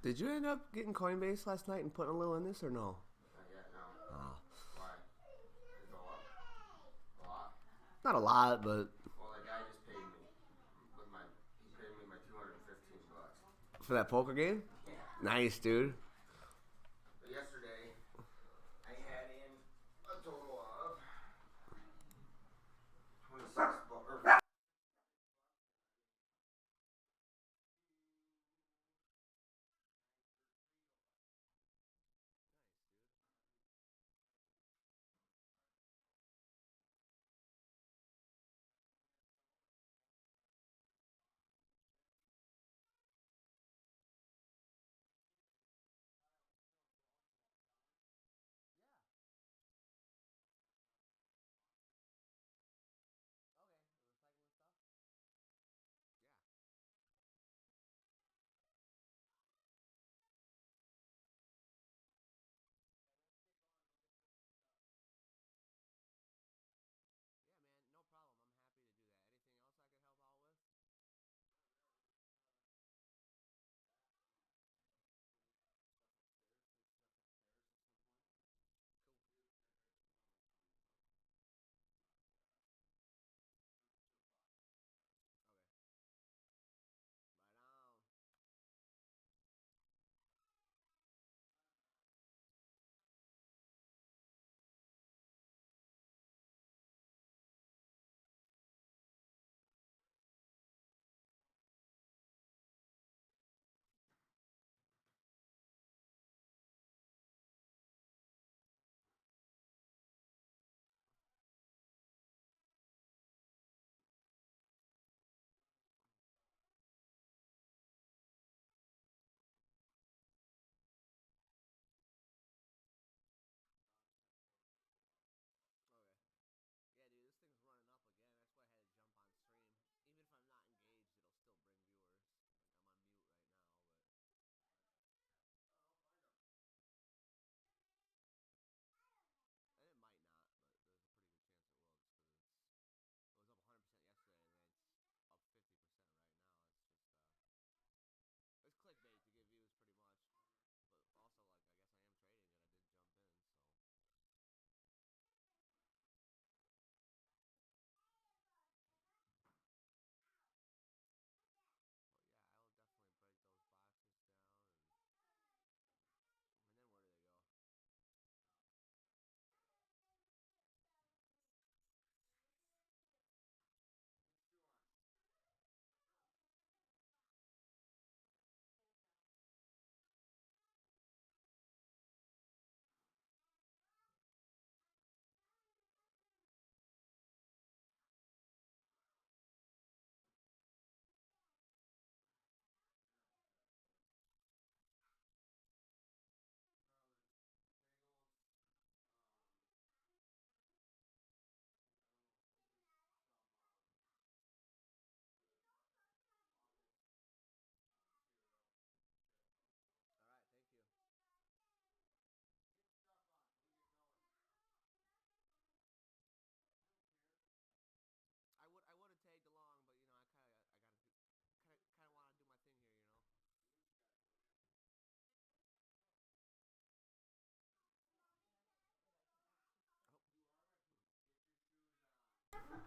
Did you end up getting Coinbase last night and putting a little in this or no? Not yet, no. Oh. Why? Did it go up? A lot? Not a lot, but... Well, that guy just paid me. He paid me my $215. For that poker game? Yeah. Nice, dude. But yesterday, I had in a total of 26 bucks.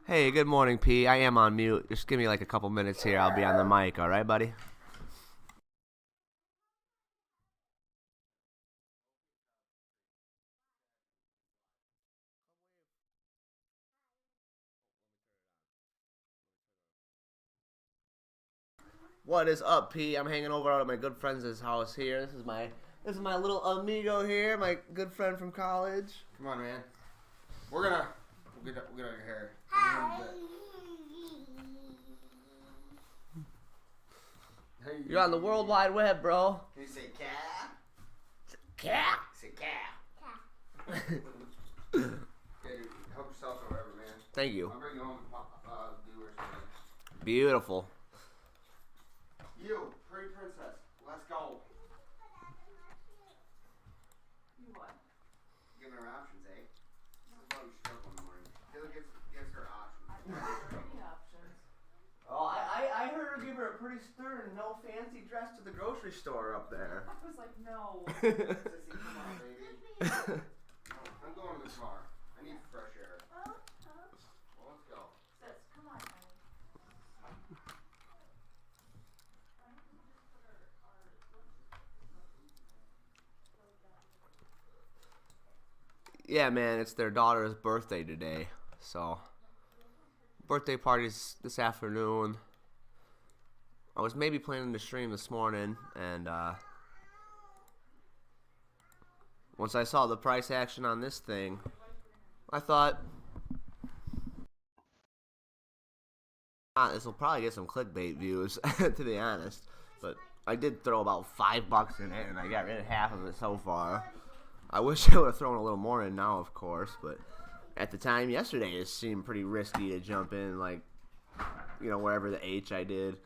Hey, good morning, P. I am on mute. Just give me like a couple minutes here. I'll be on the mic, all right, buddy? What is up, P? I'm hanging over out at my good friend's house here. This is my little amigo here, my good friend from college. Come on, man. We'll get out of your hair. You're on the World Wide Web, bro. Can you say cat? Cat. Say cat. Yeah, dude, help yourself or whatever, man. Thank you. I'll bring you home viewers. Beautiful. You, pretty princess. Let's go. You what? Giving her options, eh? This is why we struggle in the morning. Taylor gives her options. I don't have any options. Oh, I heard her give were pretty stern, no fancy dress to the grocery store up there. I was like, no. Sissy, come on, baby. I'm going to the bar. I need fresh air. Well, let's go. Sis, come on, honey. Yeah, man, it's their daughter's birthday today, so birthday party's this afternoon. I was maybe planning to stream this morning, and once I saw the price action on this thing, I thought, this will probably get some clickbait views, to be honest. But I did throw about $5 in it, and I got rid of half of it so far. I wish I would have thrown a little more in now, of course, but at the time yesterday, it seemed pretty risky to jump in, like, you know, wherever the H I did.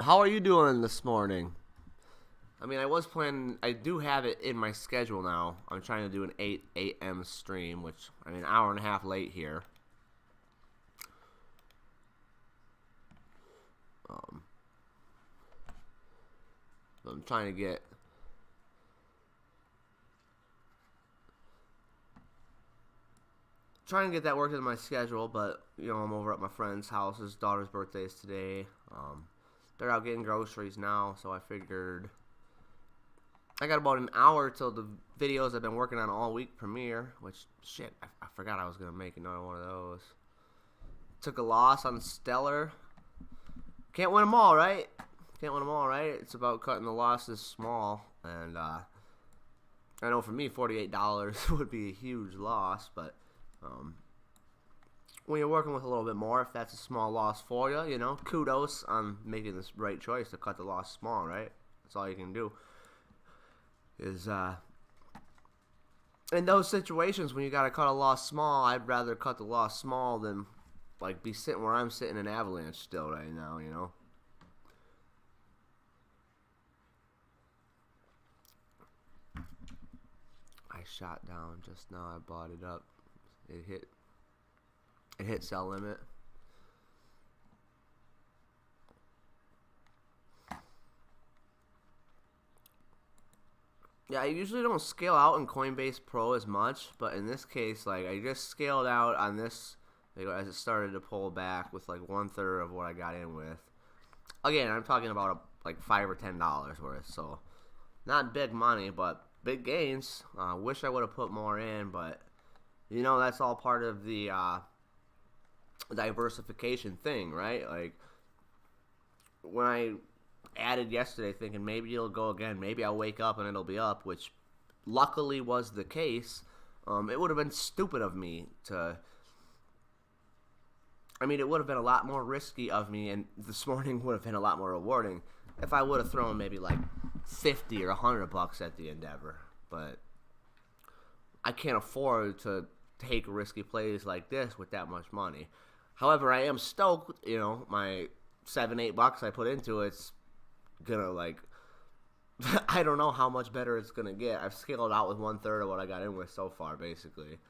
How are you doing this morning? I mean, I was planning, I do have it in my schedule now. I'm trying to do an 8 a.m. stream, which, I mean, an hour and a half late here. I'm trying to get that worked in my schedule, but, you know, I'm over at my friend's house. His daughter's birthday is today. They're out getting groceries now, so I figured I got about an hour till the videos I've been working on all week premiere, which, shit, I forgot I was going to make another one of those. Took a loss on Stellar. Can't win them all, right? Can't win them all, right? It's about cutting the losses small, and I know for me, $48 would be a huge loss, but when you're working with a little bit more, if that's a small loss for you, you know, kudos on making this right choice to cut the loss small, right? That's all you can do. Is in those situations when you gotta cut a loss small, I'd rather cut the loss small than like be sitting where I'm sitting in Avalanche still right now, you know. I shot down just now. I bought it up. It hit sell limit. Yeah, I usually don't scale out in Coinbase Pro as much, but in this case, like, I just scaled out on this, like, as it started to pull back with like 1/3 of what I got in with. Again, I'm talking about like $5 or $10 worth, so not big money, but big gains. Wish I would have put more in, but you know, that's all part of the diversification thing, right? Like, when I added yesterday thinking maybe it'll go again, maybe I'll wake up and it'll be up, which luckily was the case. It would have been stupid of me to, I mean, it would have been a lot more risky of me, and this morning would have been a lot more rewarding if I would have thrown maybe like 50 or $100 at the Endeavor. But I can't afford to take risky plays like this with that much money. However, I am stoked, you know, my $7-8 I put into it's gonna, like, I don't know how much better it's gonna get. I've scaled out with 1/3 of what I got in with so far, basically.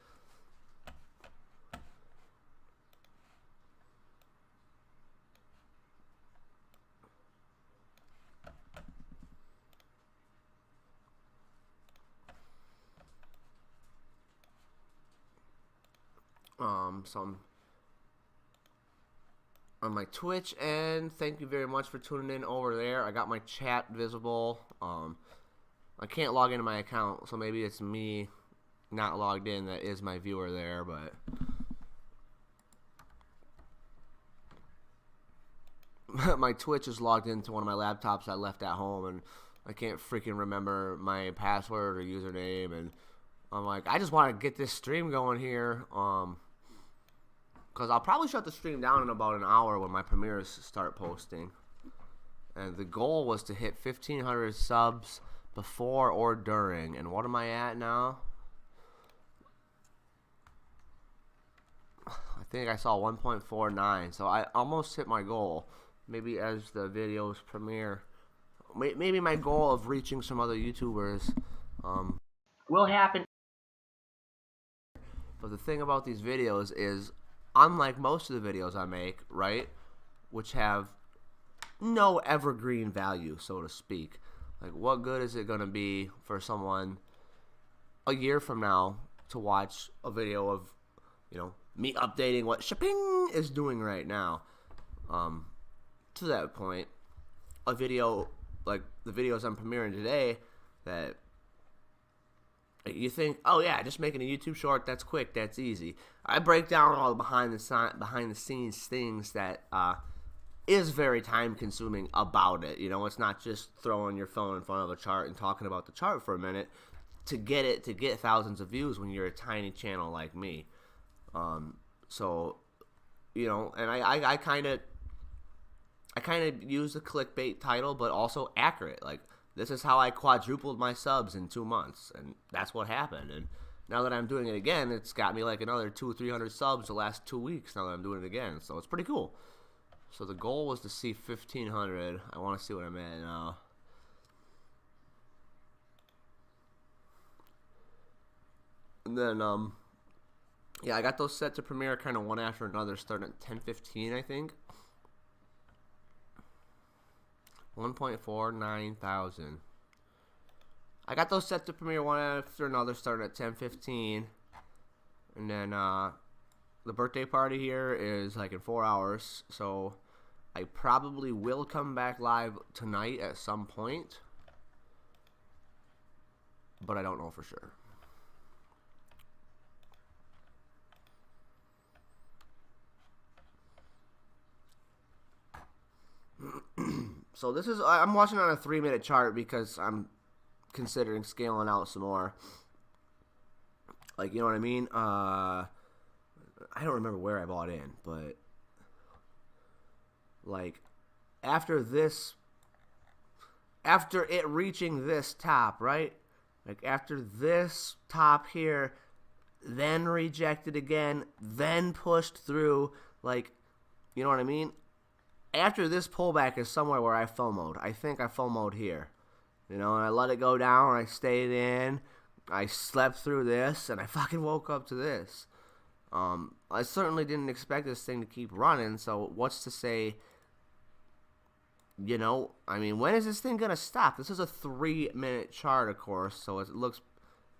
So I'm on my Twitch end. Thank you very much for tuning in over there. I got my chat visible. I can't log into my account, so maybe it's me not logged in that is my viewer there, but my Twitch is logged into one of my laptops I left at home, and I can't freaking remember my password or username, and I'm like, I just want to get this stream going here, because I'll probably shut the stream down in about an hour when my premieres start posting. And the goal was to hit 1,500 subs before or during. And what am I at now? think I saw 1.49, so I almost hit my goal. Maybe as the videos premiere, maybe my goal of reaching some other YouTubers will happen. But the thing about these videos is, unlike most of the videos I make, right, which have no evergreen value, so to speak. Like, what good is it going to be for someone a year from now to watch a video of, you know, me updating what SHPING is doing right now? To that point, a video like the videos I'm premiering today, that you think, oh yeah, just making a YouTube short, that's quick, that's easy. I break down all the behind the scenes things that is very time consuming about it. You know, it's not just throwing your phone in front of a chart and talking about the chart for a minute to get thousands of views when you're a tiny channel like me. So, you know, and I kind of use the clickbait title, but also accurate. Like, this is how I quadrupled my subs in 2 months, and that's what happened. And now that I'm doing it again, it's got me like another 200 or 300 subs the last 2 weeks. Now that I'm doing it again, so it's pretty cool. So the goal was to see 1,500. I want to see what I'm at now. And then yeah, I got those set to premiere kind of one after another, starting at 10:15, I think. 1.49 thousand. I got those set to premiere one after another, starting at 10:15, and then the birthday party here is like in 4 hours, so I probably will come back live tonight at some point, but I don't know for sure. So this is, I'm watching on a 3-minute chart because I'm considering scaling out some more. Like, you know what I mean? I don't remember where I bought in, but like after it reaching this top, right? Like after this top here, then rejected again, then pushed through, like, you know what I mean? After this pullback is somewhere where I FOMO'd. I think I FOMO'd here. You know, and I let it go down, I stayed in, I slept through this, and I fucking woke up to this. I certainly didn't expect this thing to keep running, so what's to say, you know, I mean, when is this thing going to stop? This is a 3-minute chart, of course, so it looks,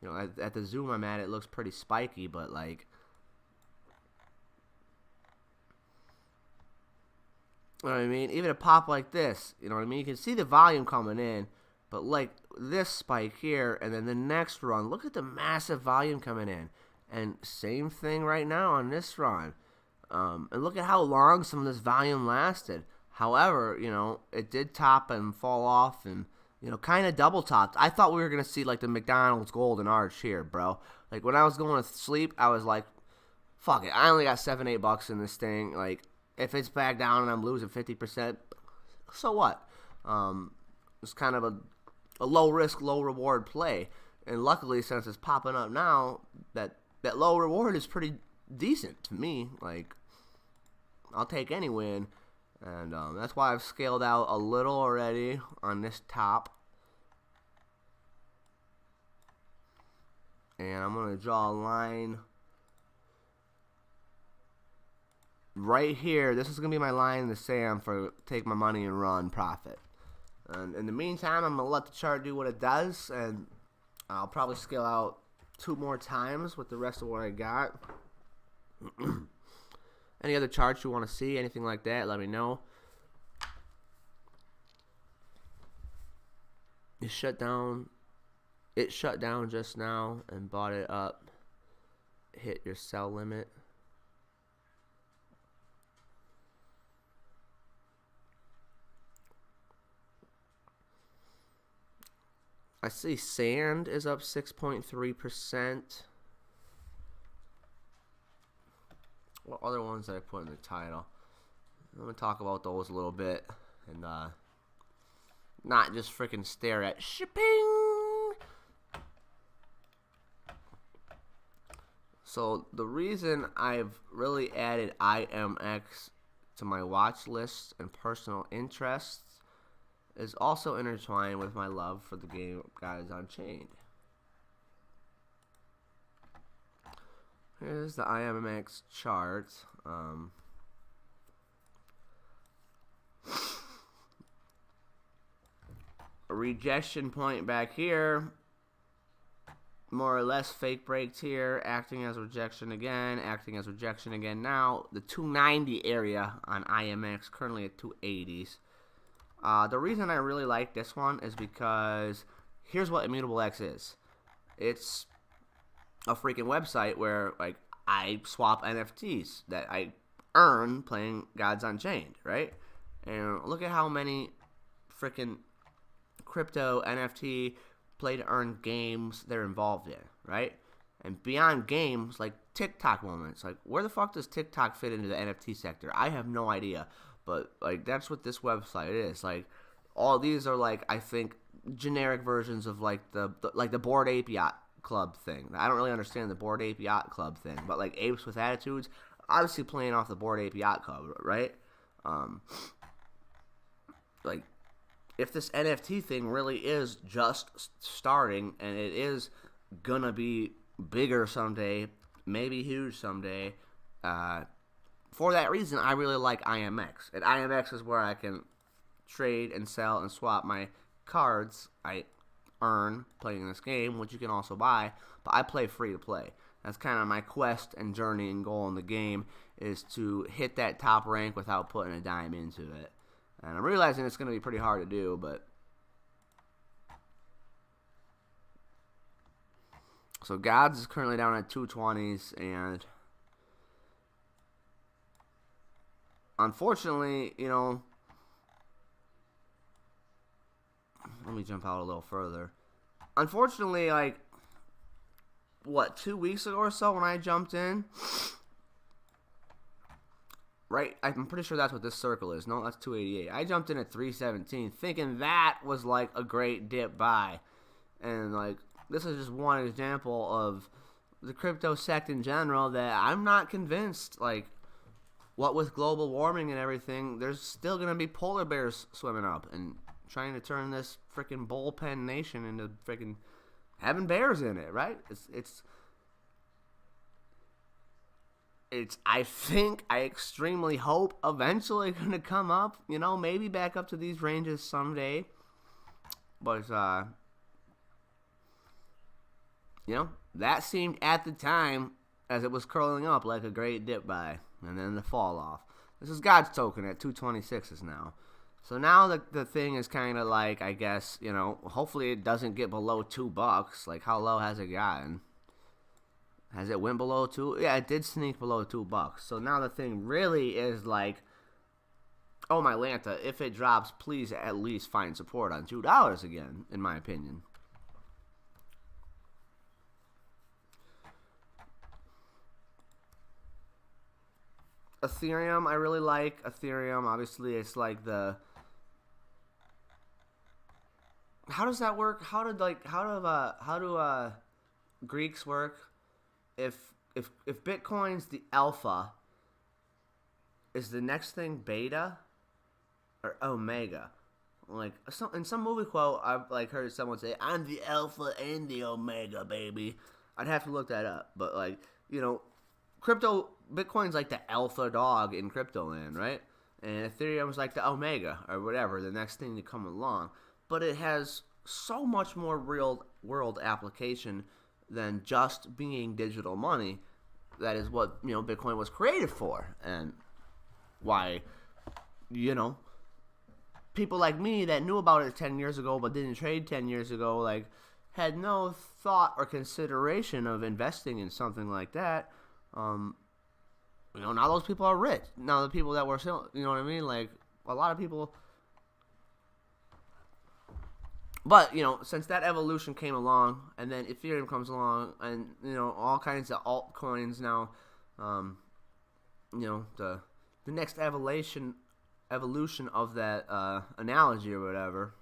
you know, at the zoom I'm at, it looks pretty spiky, but like, you know what I mean? Even a pop like this, you know what I mean? You can see the volume coming in, but like this spike here, and then the next run, look at the massive volume coming in. And same thing right now on this run. And look at how long some of this volume lasted. However, you know, it did top and fall off and, you know, kind of double topped. I thought we were going to see like the McDonald's golden arch here, bro. Like when I was going to sleep, I was like, fuck it. I only got $7-8 in this thing. Like, if it's back down and I'm losing 50%, so what? It's kind of a low risk, low reward play. And luckily, since it's popping up now, that low reward is pretty decent to me. Like, I'll take any win. And that's why I've scaled out a little already on this top. And I'm going to draw a line right here. This is going to be my line in the sand for take my money and run profit. And in the meantime, I'm going to let the chart do what it does. And I'll probably scale out 2 more times with the rest of what I got. Any other charts you want to see, anything like that, let me know. It shut down just now and bought it up. Hit your sell limit. I see sand is up 6.3%. What other ones did I put in the title? I'm going to talk about those a little bit and not just freaking stare at SHPING. So the reason I've really added IMX to my watch list and personal interests is also intertwined with my love for the game Gods Unchained. Here's the IMX chart. A rejection point back here. More or less fake breaks here, acting as rejection again, acting as rejection again now. The 290 area on IMX, currently at 280s. The reason I really like this one is because here's what Immutable X is. It's a freaking website where like I swap NFTs that I earn playing Gods Unchained, right? And look at how many freaking crypto NFT play to earn games they're involved in, right? And beyond games, like TikTok moments, like where the fuck does TikTok fit into the NFT sector? I have no idea, but like that's what this website is. Like all these are like I think generic versions of like the Bored Ape Yacht Club thing. I don't really understand the Bored Ape Yacht Club thing, but like apes with attitudes, obviously playing off the Bored Ape Yacht Club, right? Like if this NFT thing really is just starting and it is gonna be bigger someday, maybe huge someday, for that reason, I really like IMX. And IMX is where I can trade and sell and swap my cards I earn playing this game, which you can also buy, but I play free to play. That's kind of my quest and journey and goal in the game, is to hit that top rank without putting a dime into it. And I'm realizing it's going to be pretty hard to do, but... So Gods is currently down at 220s, and... Unfortunately, you know... Let me jump out a little further. Unfortunately, like... What, 2 weeks ago or so when I jumped in... Right, I'm pretty sure that's what this circle is. No, that's 288. I jumped in at 317, thinking that was like a great dip buy. And like, this is just one example of the crypto sect in general that I'm not convinced. Like, what with global warming and everything, there's still gonna be polar bears swimming up and trying to turn this freaking bullpen nation into freaking having bears in it. Right? It's I think, I extremely hope eventually going to come up, you know, maybe back up to these ranges someday. But, you know, that seemed at the time, as it was curling up, like a great dip buy. And then the fall off. This is God's token at 226s now. So now the thing is kind of like, I guess, you know, hopefully it doesn't get below $2. Like, how low has it gotten? Has it went below 2? Yeah, it did sneak below $2. So now the thing really is like, oh my Lanta, if it drops, please at least find support on $2 again, in my opinion. Ethereum, I really like Ethereum. Obviously, it's like the... How does that work? How do Greeks work? If Bitcoin's the alpha, is the next thing beta or omega? Like in some movie quote, I've like heard someone say, "I'm the alpha and the omega, baby." I'd have to look that up, but like, you know, Bitcoin's like the alpha dog in crypto land, right? And Ethereum's like the omega or whatever, the next thing to come along. But it has so much more real world application than just being digital money. That is what, you know, Bitcoin was created for, and why, you know, people like me that knew about it 10 years ago but didn't trade 10 years ago, like, had no thought or consideration of investing in something like that. You know, now those people are rich. Now the people that were still, you know what I mean? Like, a lot of people... But, you know, since that evolution came along, and then Ethereum comes along, and, you know, all kinds of altcoins now, you know, the next evolution of that analogy or whatever.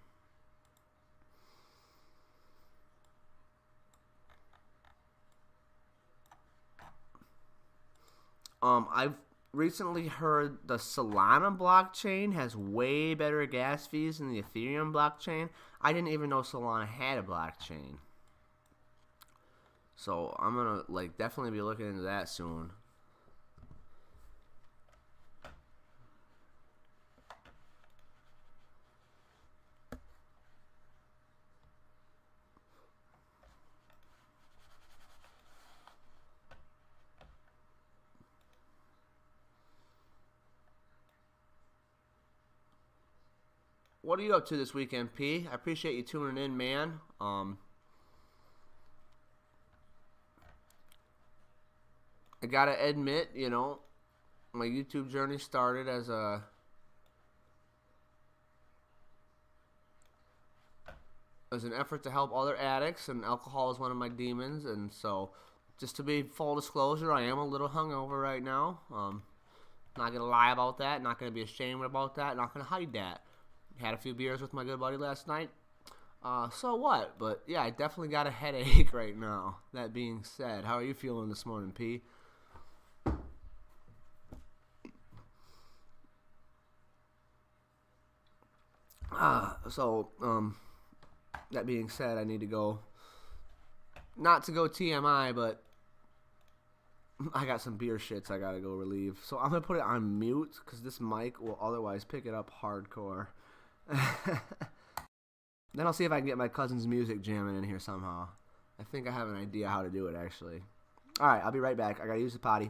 I've recently heard the Solana blockchain has way better gas fees than the Ethereum blockchain. I didn't even know Solana had a blockchain. So I'm gonna like definitely be looking into that soon. What are you up to this weekend, P? I appreciate you tuning in, man. I gotta admit, you know, my YouTube journey started as an effort to help other addicts, and alcohol is one of my demons. And so, just to be full disclosure, I am a little hungover right now. Not gonna lie about that. Not gonna be ashamed about that. Not gonna hide that. Had a few beers with my good buddy last night. So what? But yeah, I definitely got a headache right now. That being said, how are you feeling this morning, P? That being said, I need to go. Not to go TMI, but I got some beer shits I gotta go relieve. So I'm gonna put it on mute because this mic will otherwise pick it up hardcore. Then I'll see if I can get my cousin's music jamming in here somehow. I think I have an idea how to do it actually. Alright, I'll be right back. I gotta use the potty.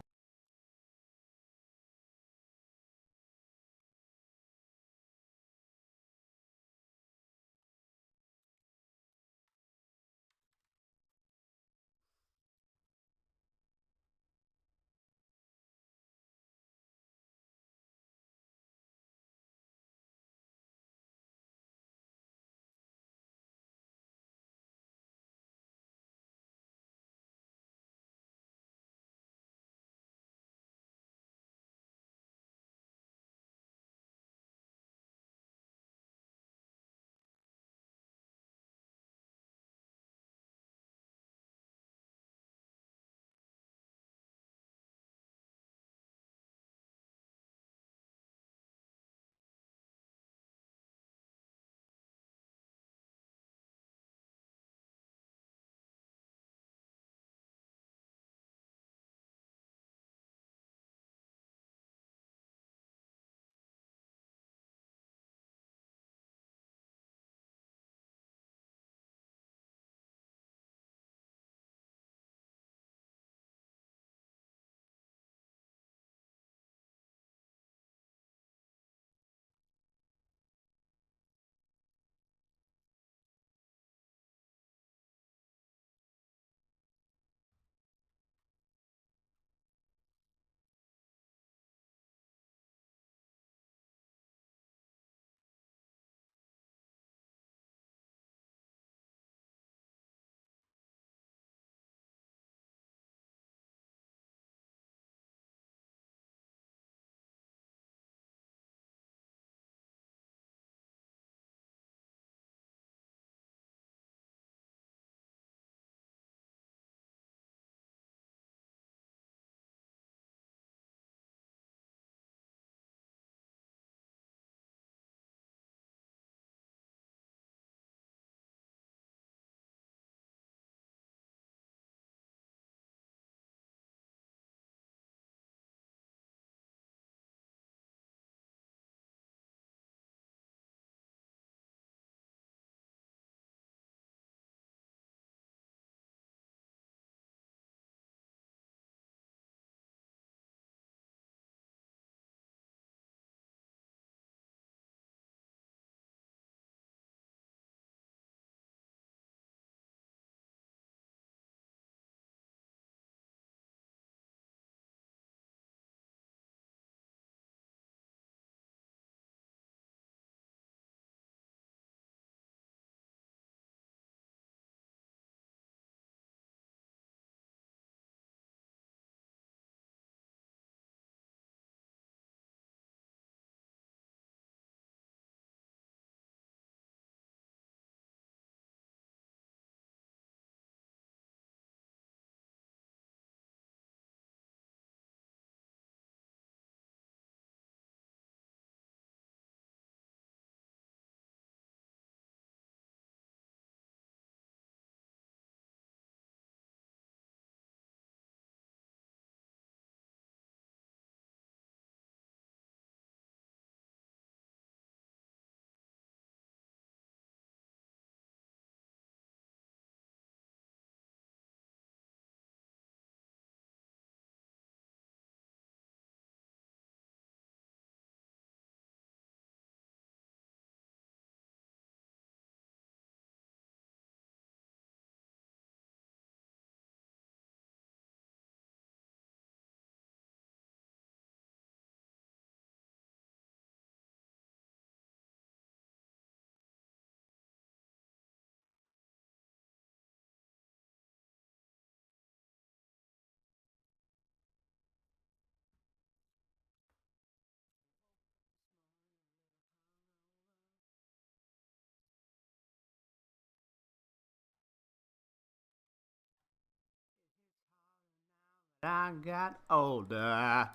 I got older.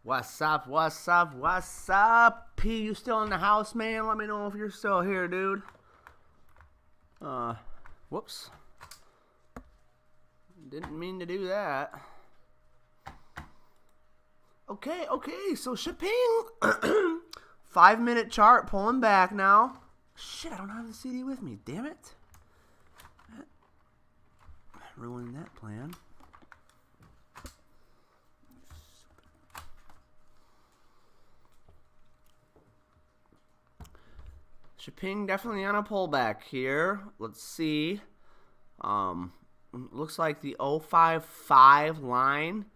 What's up? What's up? What's up? P, you still in the house, man? Let me know if you're still here, dude. Whoops. Didn't mean to do that. Okay, so SHPING. 5-minute chart pulling back now. Shit, I don't have the CD with me. Damn it. Ruining that plan. SHPING definitely on a pullback here. Let's see. Looks like the 055 line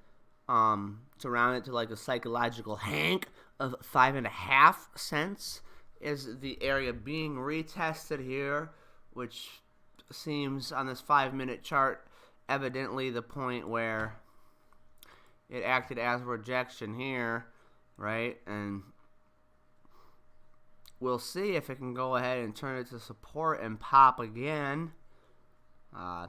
to round it to like a psychological hank of 5.5 cents is the area being retested here, which seems on this 5-minute chart evidently the point where it acted as rejection here, right? And we'll see if it can go ahead and turn it to support and pop again. I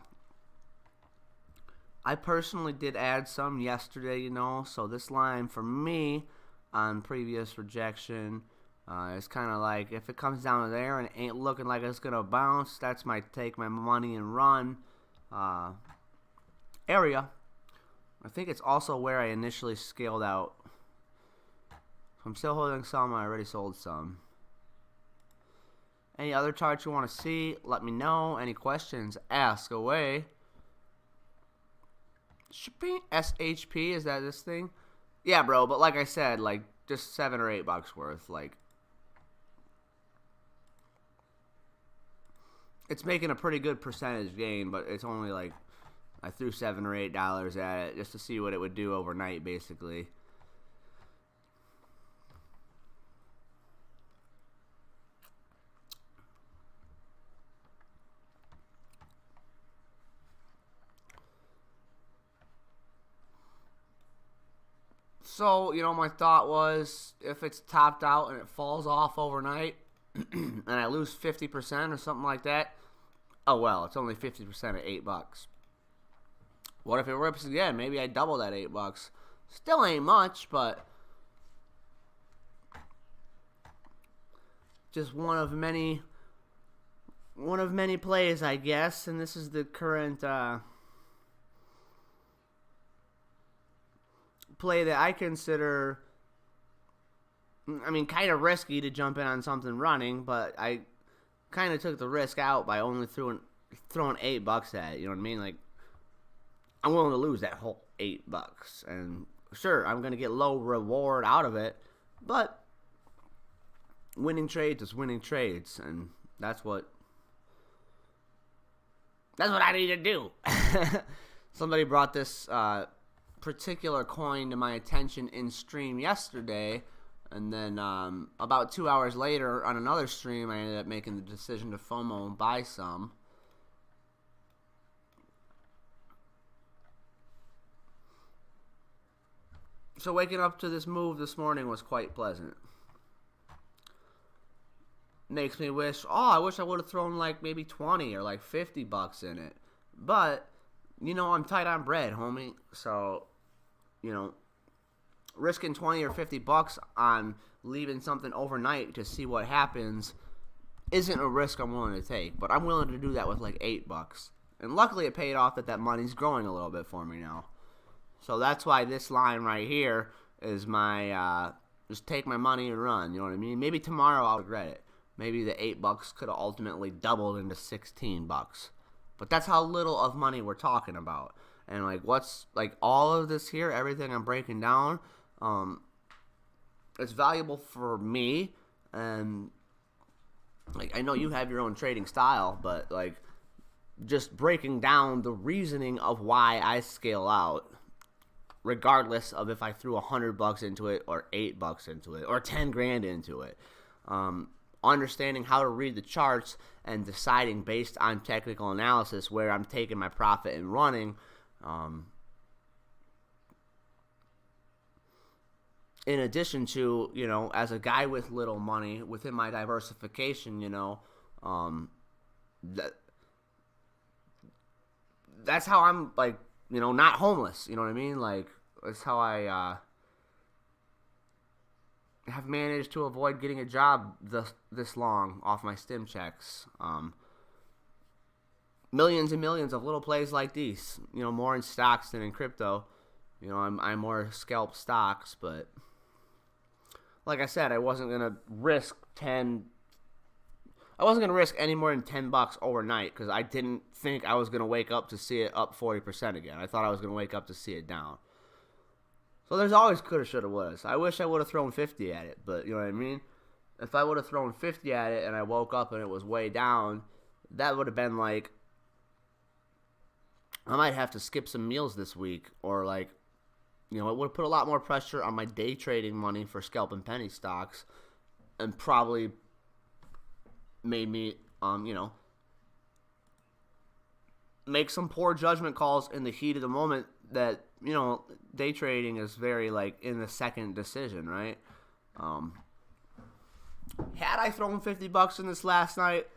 personally did add some yesterday, you know, so this line for me on previous rejection is kind of like if it comes down to there and it ain't looking like it's going to bounce, that's my take my money and run area. I think it's also where I initially scaled out. I'm still holding some. I already sold some. Any other charts you want to see, let me know. Any questions, ask away. SHP, is that this thing? Yeah, bro, but like I said, like just $7 or $8 worth. Like, it's making a pretty good percentage gain, but it's only like I threw $7 or $8 at it just to see what it would do overnight, basically. So, you know, my thought was if it's topped out and it falls off overnight and I lose 50% or something like that, oh well, it's only 50% at $8. What if it rips again? Maybe I double that $8. Still ain't much, but just one of many plays, I guess, and this is the current play that I consider, I mean, kind of risky to jump in on something running, but I kind of took the risk out by only throwing $8 at it. You know what I mean? Like, I'm willing to lose that whole $8, and sure, I'm gonna get low reward out of it, but winning trades is winning trades, and that's what I need to do. Somebody brought this particular coin to my attention in stream yesterday, and then about 2 hours later on another stream I ended up making the decision to FOMO and buy some. So waking up to this move this morning was quite pleasant. Makes me wish, I wish I would have thrown like maybe 20 or like $50 in it, but you know, I'm tight on bread, homie. So, you know, risking 20 or $50 on leaving something overnight to see what happens isn't a risk I'm willing to take. But I'm willing to do that with like $8. And luckily it paid off that money's growing a little bit for me now. So that's why this line right here is my, just take my money and run. You know what I mean? Maybe tomorrow I'll regret it. Maybe the $8 could have ultimately doubled into $16. But that's how little of money we're talking about. And like what's like all of this here, everything I'm breaking down, it's valuable for me. And like I know you have your own trading style, but like just breaking down the reasoning of why I scale out, regardless of if I threw $100 into it or $8 into it or 10 grand into it. Understanding how to read the charts and deciding based on technical analysis where I'm taking my profit and running. In addition to, you know, as a guy with little money within my diversification, you know, that's how I'm like not homeless. You know what I mean? Like, that's how I have managed to avoid getting a job this long off my stim checks. Millions and millions of little plays like these. More in stocks than in crypto. I'm more scalp stocks, but like I said, I wasn't gonna risk any more than $10 overnight because I didn't think I was gonna wake up to see it up 40% again. I thought I was gonna wake up to see it down. So there's always coulda, shoulda, woulda. I wish I would have thrown 50 at it, but you know what I mean? If I would have thrown 50 at it and I woke up and it was way down, that would have been like, I might have to skip some meals this week, or like, it would have put a lot more pressure on my day trading money for scalp and penny stocks, and probably made me, make some poor judgment calls in the heat of the moment that, day trading is very, like, in the second decision, right? Had I thrown $50 in this last night,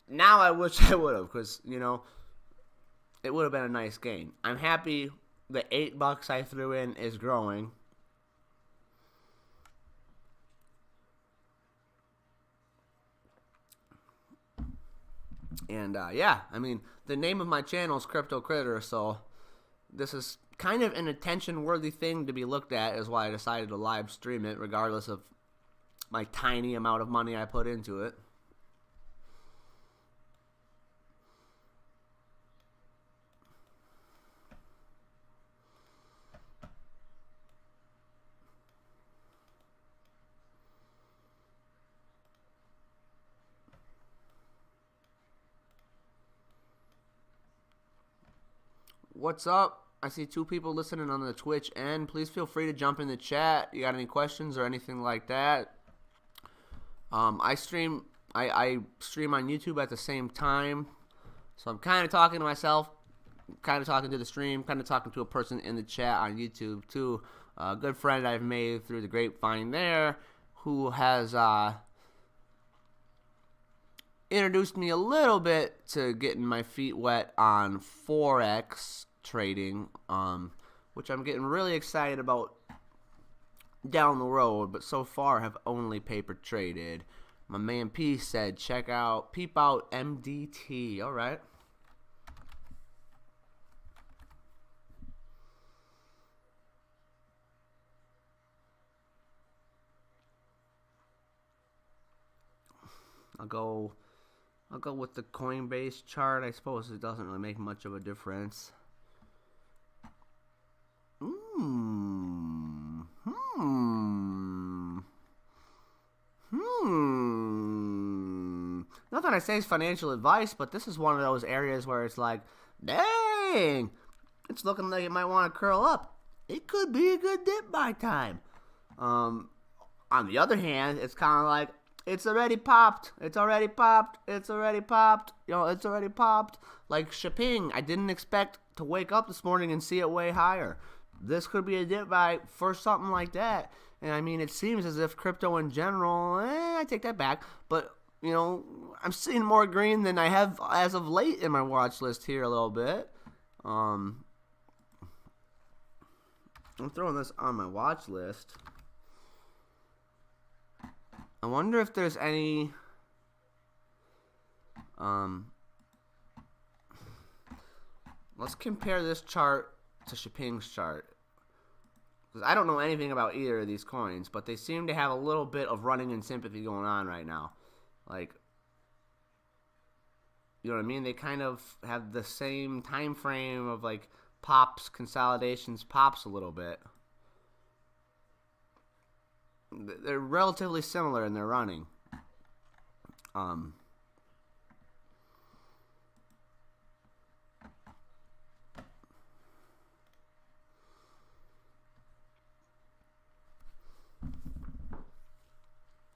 now I wish I would have, because, it would have been a nice gain. I'm happy the $8 I threw in is growing. And, yeah, I mean, the name of my channel is Crypto Critter, so this is kind of an attention-worthy thing to be looked at, is why I decided to live stream it, regardless of my tiny amount of money I put into it. What's up? I see 2 people listening on the Twitch end. Please feel free to jump in the chat. You got any questions or anything like that? I stream on YouTube at the same time. So I'm kind of talking to myself, kind of talking to the stream, kind of talking to a person in the chat on YouTube too. A good friend I've made through the grapevine there, who has introduced me a little bit to getting my feet wet on Forex trading, which I'm getting really excited about down the road, but so far have only paper traded. My man P said, peep out MDT. All right. I'll go with the Coinbase chart. I suppose it doesn't really make much of a difference. Nothing I say is financial advice, but this is one of those areas where it's like, dang, it's looking like it might want to curl up. It could be a good dip buy time. On the other hand, it's kind of like, it's already popped. It's already popped. It's already popped. It's already popped. Like SHPING, I didn't expect to wake up this morning and see it way higher. This could be a dip buy for something like that. And I mean, it seems as if crypto in general, I take that back. But, I'm seeing more green than I have as of late in my watch list here a little bit. I'm throwing this on my watch list. I wonder if there's any let's compare this chart to SHPING's chart, because I don't know anything about either of these coins, but they seem to have a little bit of running in sympathy going on right now. Like, you know what I mean? They kind of have the same time frame of like pops, consolidations, pops a little bit. They're relatively similar in their running.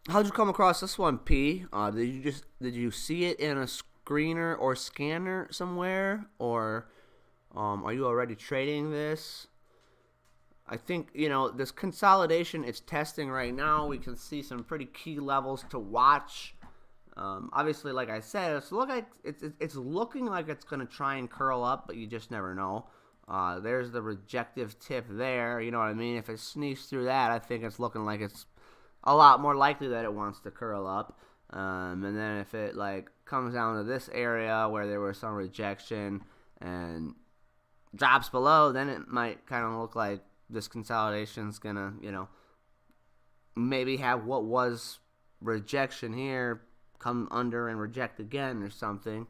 How'd you come across this one, P? Did you see it in a screener or scanner somewhere, or are you already trading this? I think, this consolidation it's testing right now. We can see some pretty key levels to watch. Obviously, like I said, it's looking like it's going to try and curl up, but you just never know. There's the rejective tip there. You know what I mean? If it sneaks through that, I think it's looking like it's a lot more likely that it wants to curl up. And then if it like comes down to this area where there was some rejection and drops below, then it might kind of look like this consolidation's gonna, you know, maybe have what was rejection here come under and reject again or something.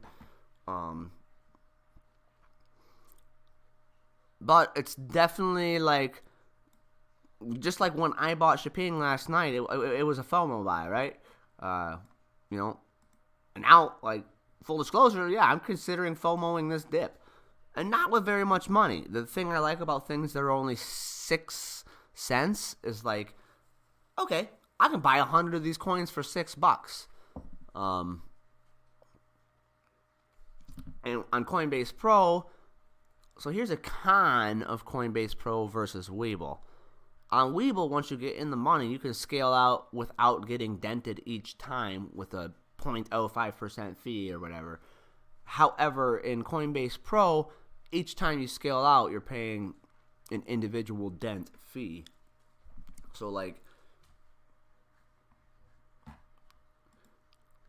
But it's definitely like, just like when I bought SHPING last night, it was a FOMO buy, right? You know, and now, like, full disclosure, yeah, I'm considering FOMOing this dip. And not with very much money. The thing I like about things that are only 6 cents is like, okay, I can buy 100 of these coins for $6. And on Coinbase Pro, so here's a con of Coinbase Pro versus Webull. On Webull, once you get in the money, you can scale out without getting dented each time with a 0.05% fee or whatever. However, in Coinbase Pro, each time you scale out, you're paying an individual dent fee. So, like,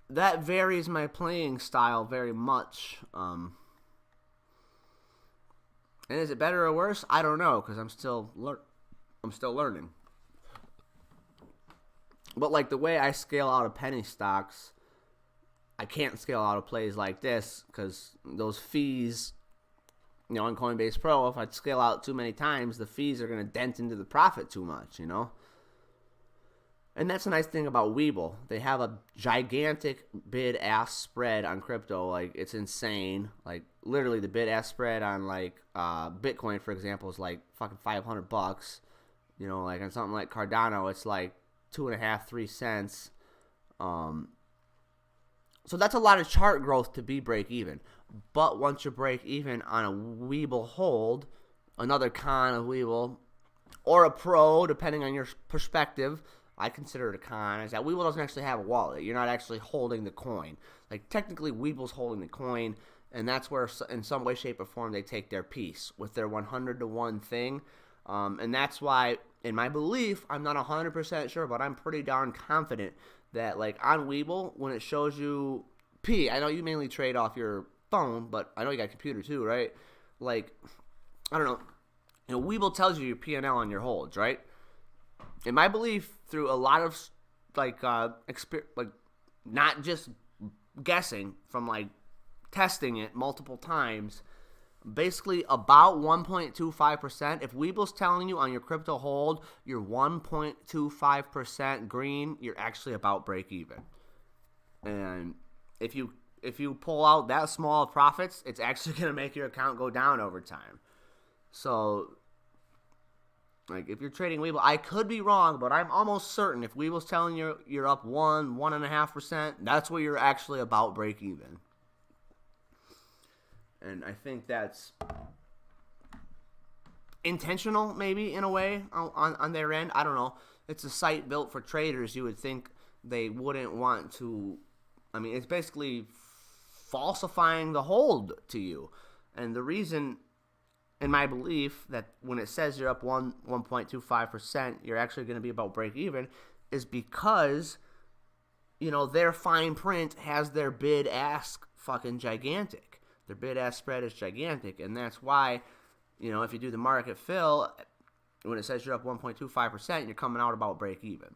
that varies my playing style very much. And is it better or worse? I don't know, because I'm still learning. But like the way I scale out of penny stocks, I can't scale out of plays like this because those fees, you know, on Coinbase Pro, if I scale out too many times, the fees are going to dent into the profit too much, you know? And that's a nice thing about Webull. They have a gigantic bid-ask spread on crypto. Like, it's insane. Like, literally the bid-ask spread on, like, Bitcoin, for example, is like fucking $500. You know, like on something like Cardano, it's like 2.5, 3 cents. So that's a lot of chart growth to be break even. But once you break even on a Webull hold, another con of Webull, or a pro, depending on your perspective, I consider it a con, is that Webull doesn't actually have a wallet. You're not actually holding the coin. Like, technically, Webull's holding the coin, and that's where, in some way, shape, or form, they take their piece with their 100-to-1 thing. And that's why, in my belief, I'm not 100% sure, but I'm pretty darn confident that, like, on Webull, when it shows you P, I know you mainly trade off your phone, but I know you got a computer too, right? Like, I don't know. You know, Webull tells you your P&L on your holds, right? In my belief, through a lot of, like, not just guessing, from, like, testing it multiple times, basically about 1.25%. If Webull's telling you on your crypto hold you're 1.25% green, you're actually about break even. And if you pull out that small of profits, it's actually going to make your account go down over time. So, like, if you're trading Webull, I could be wrong, but I'm almost certain if Webull's telling you you're up 1.5%, that's where you're actually about break even. And I think that's intentional, maybe, in a way, on their end. I don't know. It's a site built for traders. You would think they wouldn't want to. I mean, it's basically falsifying the hold to you. And the reason, in my belief, that when it says you're up 1.25%, you're actually going to be about break even, is because, you know, their fine print has their bid ask fucking gigantic. Their bid-ask spread is gigantic, and that's why, you know, if you do the market fill, when it says you're up 1.25%, you're coming out about break-even.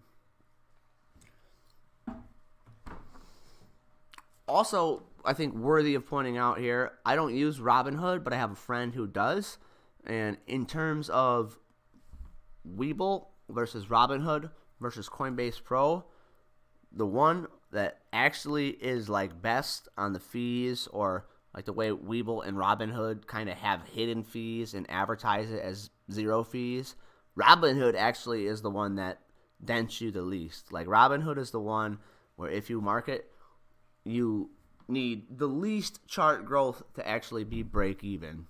Also, I think worthy of pointing out here, I don't use Robinhood, but I have a friend who does, and in terms of Webull versus Robinhood versus Coinbase Pro, the one that actually is, like, best on the fees, or like the way Webull and Robinhood kind of have hidden fees and advertise it as 0 fees, Robinhood actually is the one that dents you the least. Like, Robinhood is the one where if you market, you need the least chart growth to actually be break even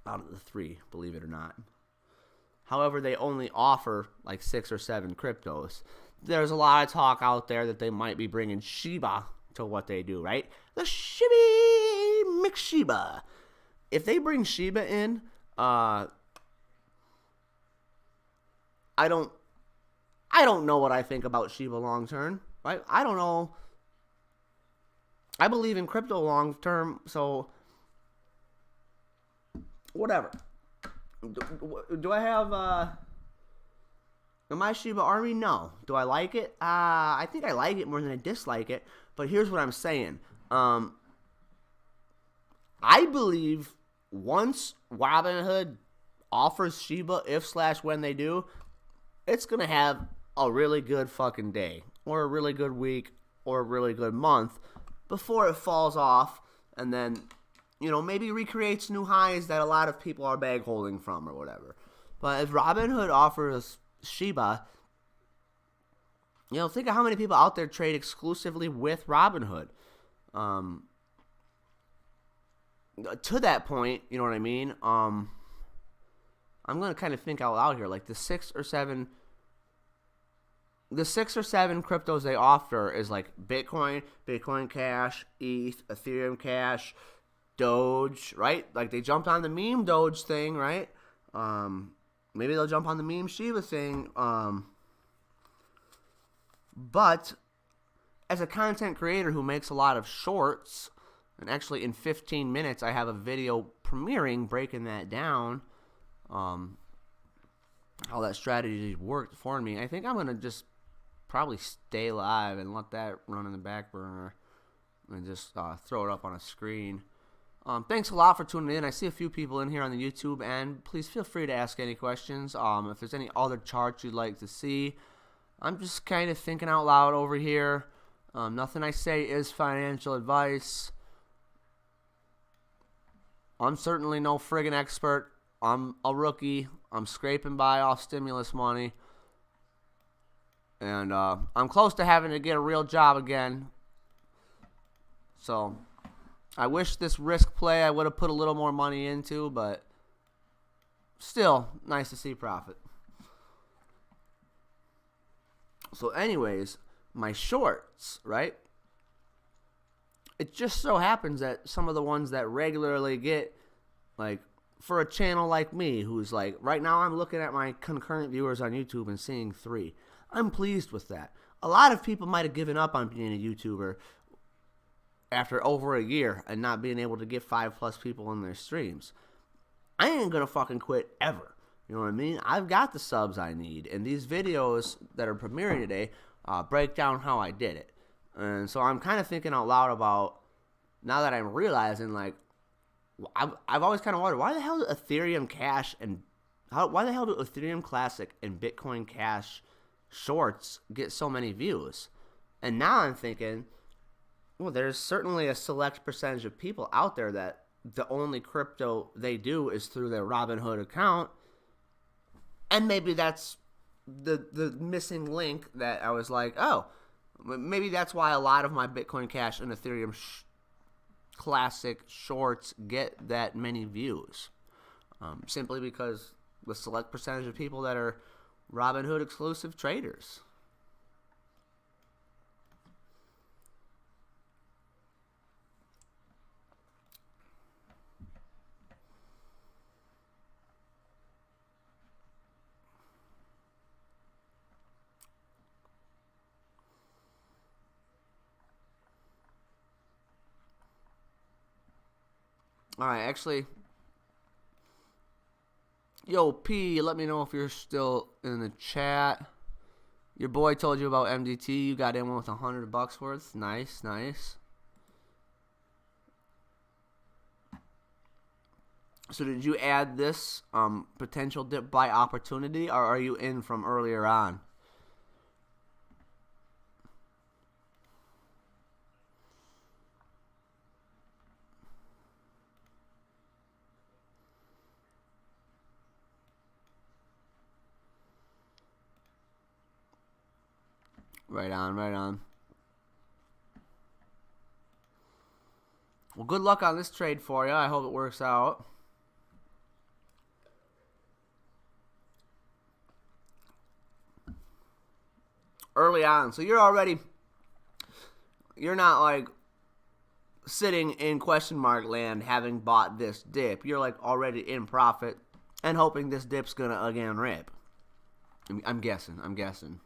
out of the 3, believe it or not. However, they only offer like 6 or 7 cryptos. There's a lot of talk out there that they might be bringing Shiba to what they do, right? The Shiba McShiba. If they bring Shiba in, I don't know what I think about Shiba long term. Right? I don't know. I believe in crypto long term, so whatever. Do I have my Shiba army? No. Do I like it? I think I like it more than I dislike it. But here's what I'm saying. I believe once Robinhood offers Shiba, if/when they do, it's gonna have a really good fucking day, or a really good week, or a really good month before it falls off, and then, you know, maybe recreates new highs that a lot of people are bag holding from or whatever. But if Robinhood offers Shiba, you know, think of how many people out there trade exclusively with Robinhood. To that point, you know what I mean? I'm going to kind of think out loud here. Like the six or seven cryptos they offer is like Bitcoin, Bitcoin Cash, ETH, Ethereum Cash, Doge, right? Like they jumped on the meme Doge thing, right? Maybe they'll jump on the meme Shiba thing. But as a content creator who makes a lot of shorts, and actually in 15 minutes I have a video premiering breaking that down, how that strategy worked for me, I think I'm going to just probably stay live and let that run in the back burner and just throw it up on a screen. Thanks a lot for tuning in. I see a few people in here on the YouTube, and please feel free to ask any questions. If there's any other charts you'd like to see, I'm just kind of thinking out loud over here. Nothing I say is financial advice. I'm certainly no friggin' expert. I'm a rookie. I'm scraping by off stimulus money. And I'm close to having to get a real job again. So I wish this risk play I would have put a little more money into, but still nice to see profit. So anyways, my shorts, right? It just so happens that some of the ones that regularly get, like, for a channel like me, who's like, right now I'm looking at my concurrent viewers on YouTube and seeing 3. I'm pleased with that. A lot of people might have given up on being a YouTuber after over a year and not being able to get 5+ people in their streams. I ain't gonna fucking quit ever. You know what I mean? I've got the subs I need, and these videos that are premiering today break down how I did it. And so I'm kind of thinking out loud about, now that I'm realizing, like, I've always kind of wondered, why the hell do Ethereum Cash and why the hell do Ethereum Classic and Bitcoin Cash shorts get so many views? And now I'm thinking, well, there's certainly a select percentage of people out there that the only crypto they do is through their Robinhood account. And maybe that's the missing link that I was like, oh, maybe that's why a lot of my Bitcoin Cash and Ethereum Classic shorts get that many views. Simply because the select percentage of people that are Robinhood exclusive traders. Alright, actually, yo, P, let me know if you're still in the chat. Your boy told you about MDT. You got in with $100 worth. Nice, nice. So did you add this potential dip buy opportunity, or are you in from earlier on? Right on, right on. Well, good luck on this trade for you. I hope it works out. Early on. So you're not like sitting in question mark land having bought this dip. You're like already in profit and hoping this dip's gonna again rip. I'm guessing.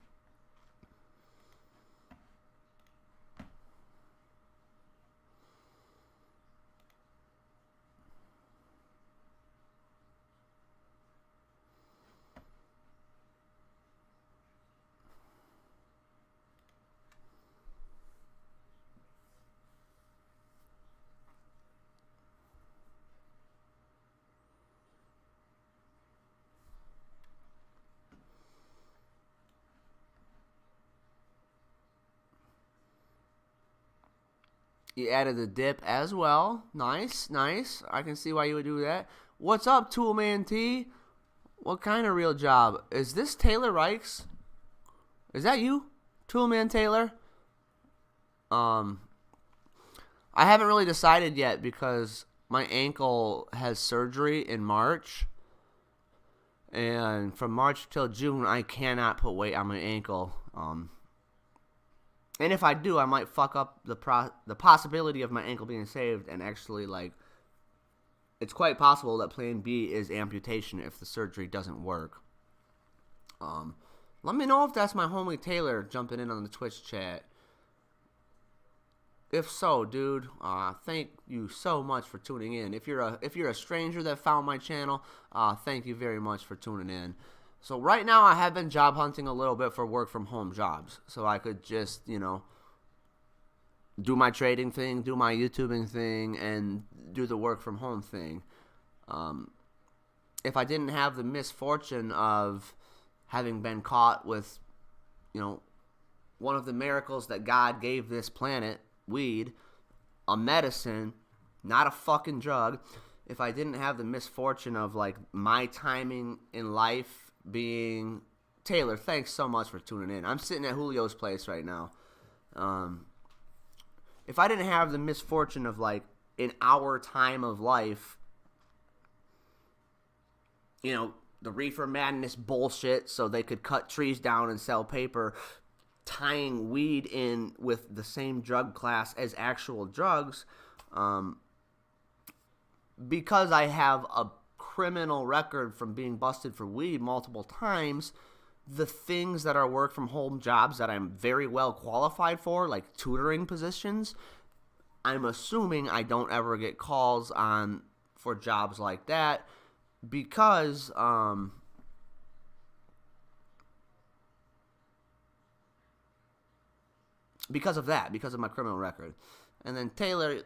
You added the dip as well. Nice. I can see why you would do that. What's up, Toolman T? What kind of real job? Is this Taylor Reichs? Is that you, Toolman Taylor? I haven't really decided yet because my ankle has surgery in March. And from March till June, I cannot put weight on my ankle. And if I do, I might fuck up the possibility of my ankle being saved, and actually, like, it's quite possible that plan B is amputation if the surgery doesn't work. Let me know if that's my homie Taylor jumping in on the Twitch chat. If so, dude, thank you so much for tuning in. If you're a stranger that found my channel, thank you very much for tuning in. So right now I have been job hunting a little bit for work from home jobs. So I could just, do my trading thing, do my YouTubing thing, and do the work from home thing. If I didn't have the misfortune of having been caught with, one of the miracles that God gave this planet, weed, a medicine, not a fucking drug. If I didn't have the misfortune of, like, my timing in life being... Taylor, thanks so much for tuning in. I'm sitting at Julio's place right now. If I didn't have the misfortune of, like, in our time of life, the reefer madness bullshit so they could cut trees down and sell paper, tying weed in with the same drug class as actual drugs, because I have a criminal record from being busted for weed multiple times, the things that are work from home jobs that I'm very well qualified for, like tutoring positions, I'm assuming I don't ever get calls on for jobs like that because of that, because of my criminal record. And then Taylor,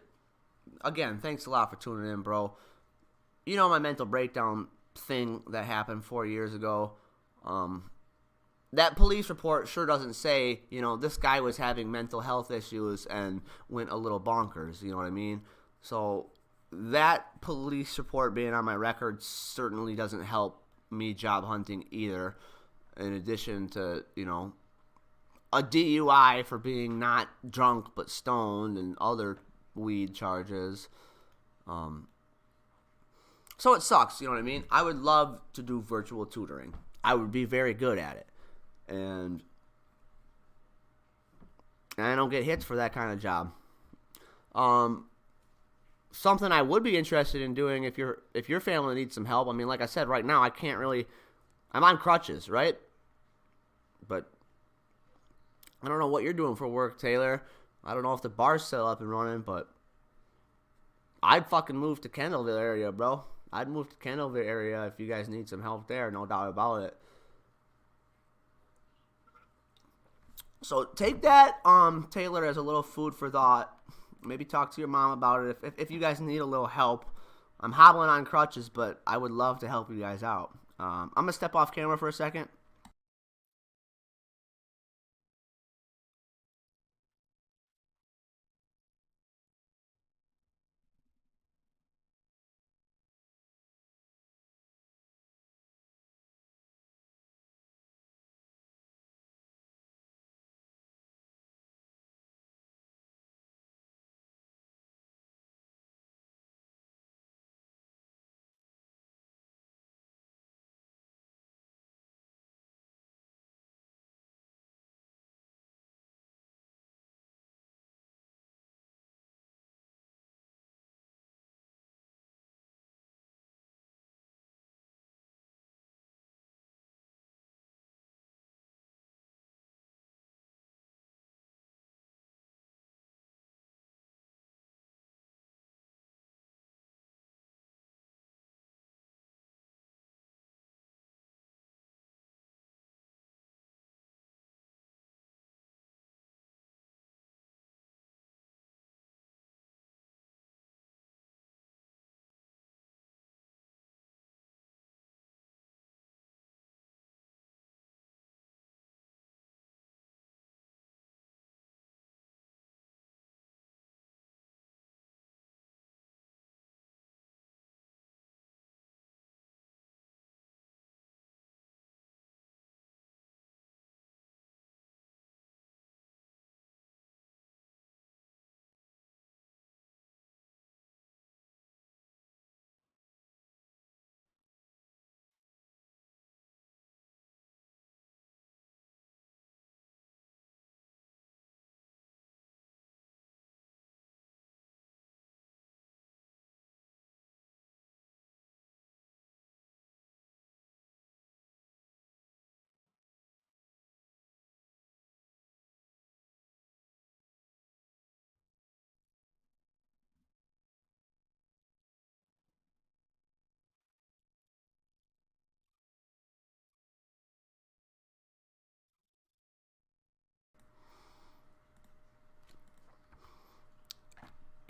again, thanks a lot for tuning in, bro. My mental breakdown thing that happened 4 years ago. That police report sure doesn't say, this guy was having mental health issues and went a little bonkers, you know what I mean? So that police report being on my record certainly doesn't help me job hunting either, in addition to, a DUI for being not drunk but stoned and other weed charges. So it sucks, you know what I mean? I would love to do virtual tutoring. I would be very good at it. And I don't get hits for that kind of job. Something I would be interested in doing if your family needs some help. I mean, like I said, right now I can't really... I'm on crutches, right? But I don't know what you're doing for work, Taylor. I don't know if the bar's still up and running, but I'd fucking move to Kendallville area, bro. I'd move to Kendallville area if you guys need some help there, no doubt about it. So take that, Taylor, as a little food for thought. Maybe talk to your mom about it if you guys need a little help. I'm hobbling on crutches, but I would love to help you guys out. I'm going to step off camera for a second.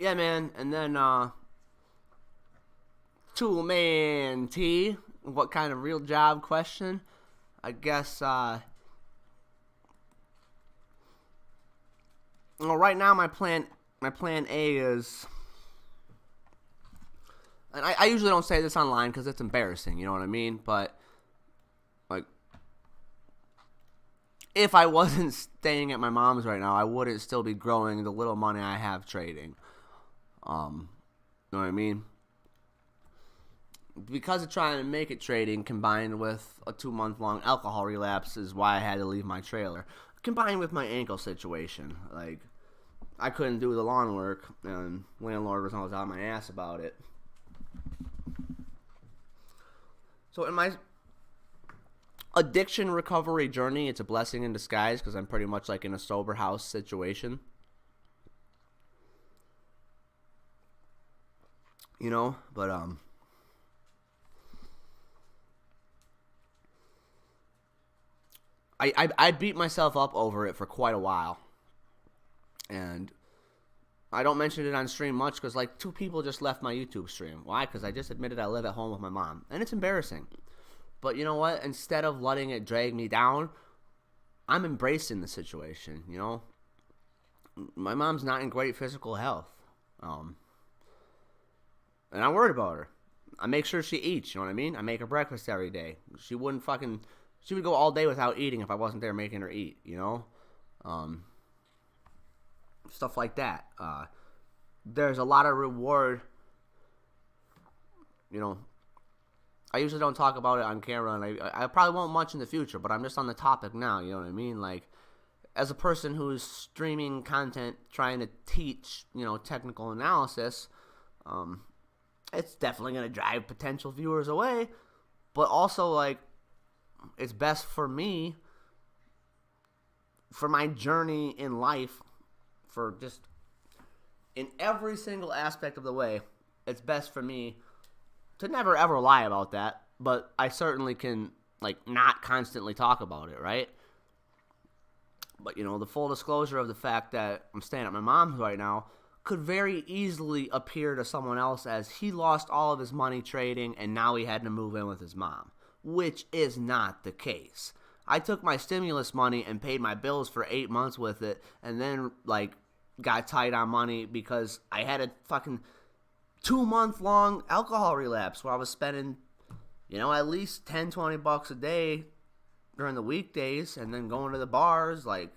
yeah, man. And then Two-man T. What kind of real job question? I guess, well, right now my plan A is, and I usually don't say this online because it's embarrassing, you know what I mean? But, like, if I wasn't staying at my mom's right now, I wouldn't still be growing the little money I have trading. You know what I mean? Because of trying to make it trading, combined with a 2-month-long alcohol relapse, is why I had to leave my trailer. Combined with my ankle situation, like, I couldn't do the lawn work, and landlord was always on my ass about it. So in my addiction recovery journey, it's a blessing in disguise because I'm pretty much like in a sober house situation. You know, but I beat myself up over it for quite a while. And I don't mention it on stream much because, like, 2 people just left my YouTube stream. Why? Because I just admitted I live at home with my mom. And it's embarrassing. But you know what? Instead of letting it drag me down, I'm embracing the situation, you know? My mom's not in great physical health. And I'm worried about her. I make sure she eats, you know what I mean? I make her breakfast every day. She would go all day without eating if I wasn't there making her eat, you know? Stuff like that. There's a lot of reward. You know, I usually don't talk about it on camera, and I probably won't much in the future, but I'm just on the topic now, you know what I mean? Like, as a person who's streaming content, trying to teach, you know, technical analysis, it's definitely going to drive potential viewers away, but also, like, it's best for me, for my journey in life, for just in every single aspect of the way, it's best for me to never ever lie about that, but I certainly can, like, not constantly talk about it, right? But, you know, the full disclosure of the fact that I'm staying at my mom's right now could very easily appear to someone else as he lost all of his money trading and now he had to move in with his mom, which is not the case. I took my stimulus money and paid my bills for 8 months with it, and then, like, got tight on money because I had a fucking 2-month-long alcohol relapse where I was spending, you know, at least $10-20 a day during the weekdays, and then going to the bars, like,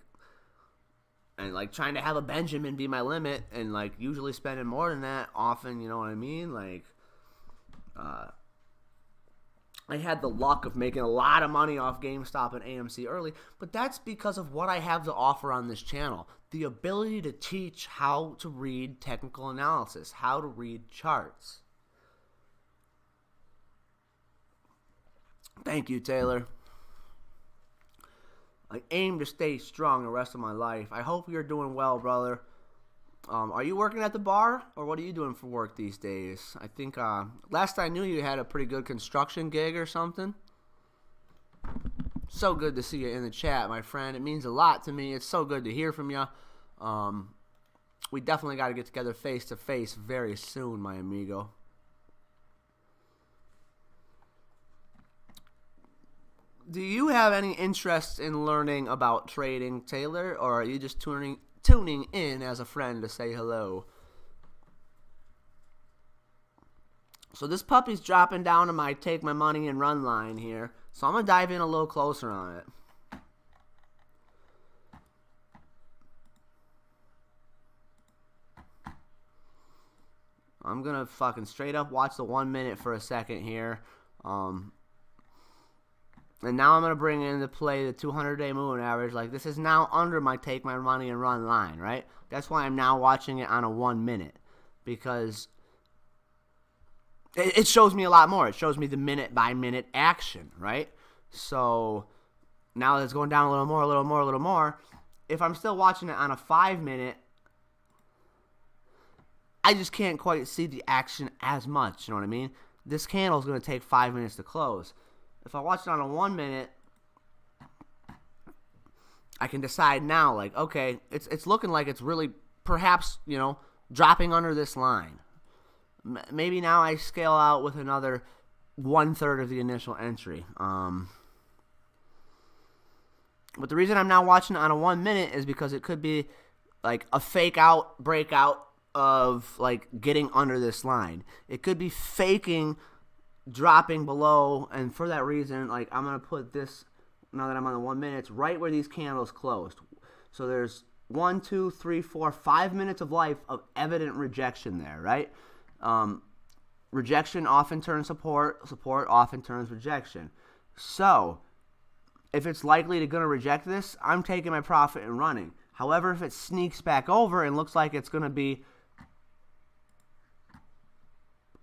and, like, trying to have a Benjamin be my limit, and, like, usually spending more than that often, you know what I mean? Like, I had the luck of making a lot of money off GameStop and AMC early, but that's because of what I have to offer on this channel. The ability to teach how to read technical analysis, how to read charts. Thank you, Taylor. I aim to stay strong the rest of my life. I hope you're doing well, brother. Are you working at the bar, or what are you doing for work these days? I think last I knew you had a pretty good construction gig or something. So good to see you in the chat, my friend. It means a lot to me. It's so good to hear from you. We definitely got to get together face to face very soon, my amigo. Do you have any interest in learning about trading, Taylor, or are you just tuning in as a friend to say hello? So this puppy's dropping down to my take my money and run line here, so I'm going to dive in a little closer on it. I'm going to fucking straight up watch the 1 minute for a second here. And now I'm going to bring into play the 200-day moving average. Like, this is now under my take my money and run line, right? That's why I'm now watching it on a 1 minute. Because it shows me a lot more. It shows me the minute-by-minute action, right? So now that it's going down a little more. If I'm still watching it on a 5 minute, I just can't quite see the action as much, you know what I mean? This candle is going to take 5 minutes to close. If I watch it on a 1 minute, I can decide now, like, okay, it's looking like it's really perhaps, you know, dropping under this line. Maybe now I scale out with another 1/3 of the initial entry. But the reason I'm now watching it on a 1 minute is because it could be like a fake out breakout of like getting under this line. It could be faking dropping below, and for that reason, like I'm gonna put this, now that I'm on the 1 minute, it's right where these candles closed. So there's 1, 2, 3, 4, 5 minutes of life of evident rejection there, right? Rejection often turns support, support often turns rejection. So if it's likely to gonna reject this, I'm taking my profit and running. However, if it sneaks back over and looks like it's gonna be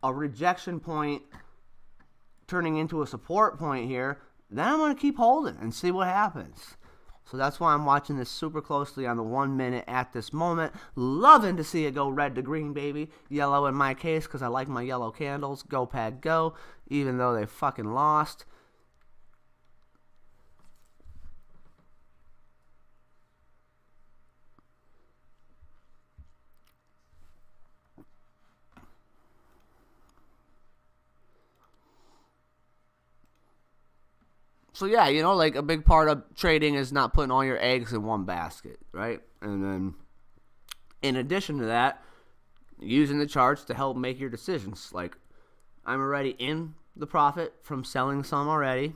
a rejection point turning into a support point here, then I'm going to keep holding and see what happens. So that's why I'm watching this super closely on the 1 minute at this moment. Loving to see it go red to green, baby. Yellow in my case because I like my yellow candles. Go, Pad, go. Even though they fucking lost. So yeah, you know, like a big part of trading is not putting all your eggs in one basket, right? And then in addition to that, using the charts to help make your decisions. Like I'm already in the profit from selling some already,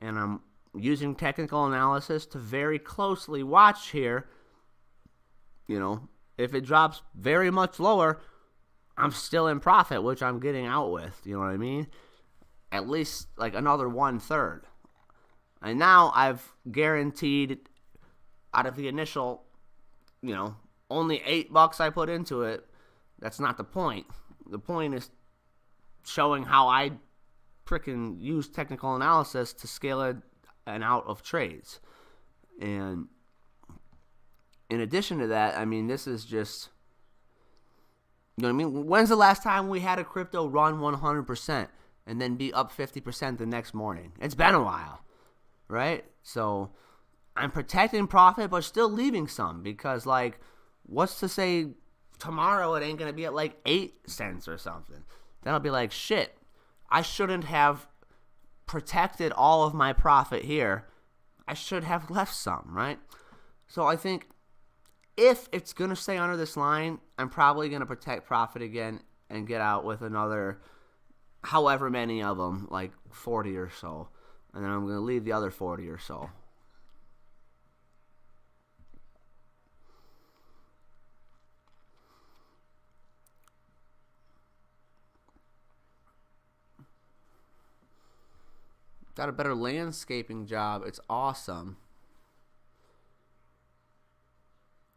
and I'm using technical analysis to very closely watch here. You know, if it drops very much lower, I'm still in profit, which I'm getting out with, you know what I mean? At least like another 1/3. And now I've guaranteed out of the initial, you know, only $8 I put into it. That's not the point. The point is showing how I freaking use technical analysis to scale it and out of trades. And in addition to that, I mean, this is just, you know what I mean? When's the last time we had a crypto run 100% and then be up 50% the next morning? It's been a while. Right? So I'm protecting profit, but still leaving some because, like, what's to say tomorrow it ain't going to be at like 8 cents or something? Then I'll be like, shit, I shouldn't have protected all of my profit here. I should have left some, right? So I think if it's going to stay under this line, I'm probably going to protect profit again and get out with another however many of them, like 40 or so. And then I'm going to leave the other 40 or so. Got a better landscaping job. It's awesome.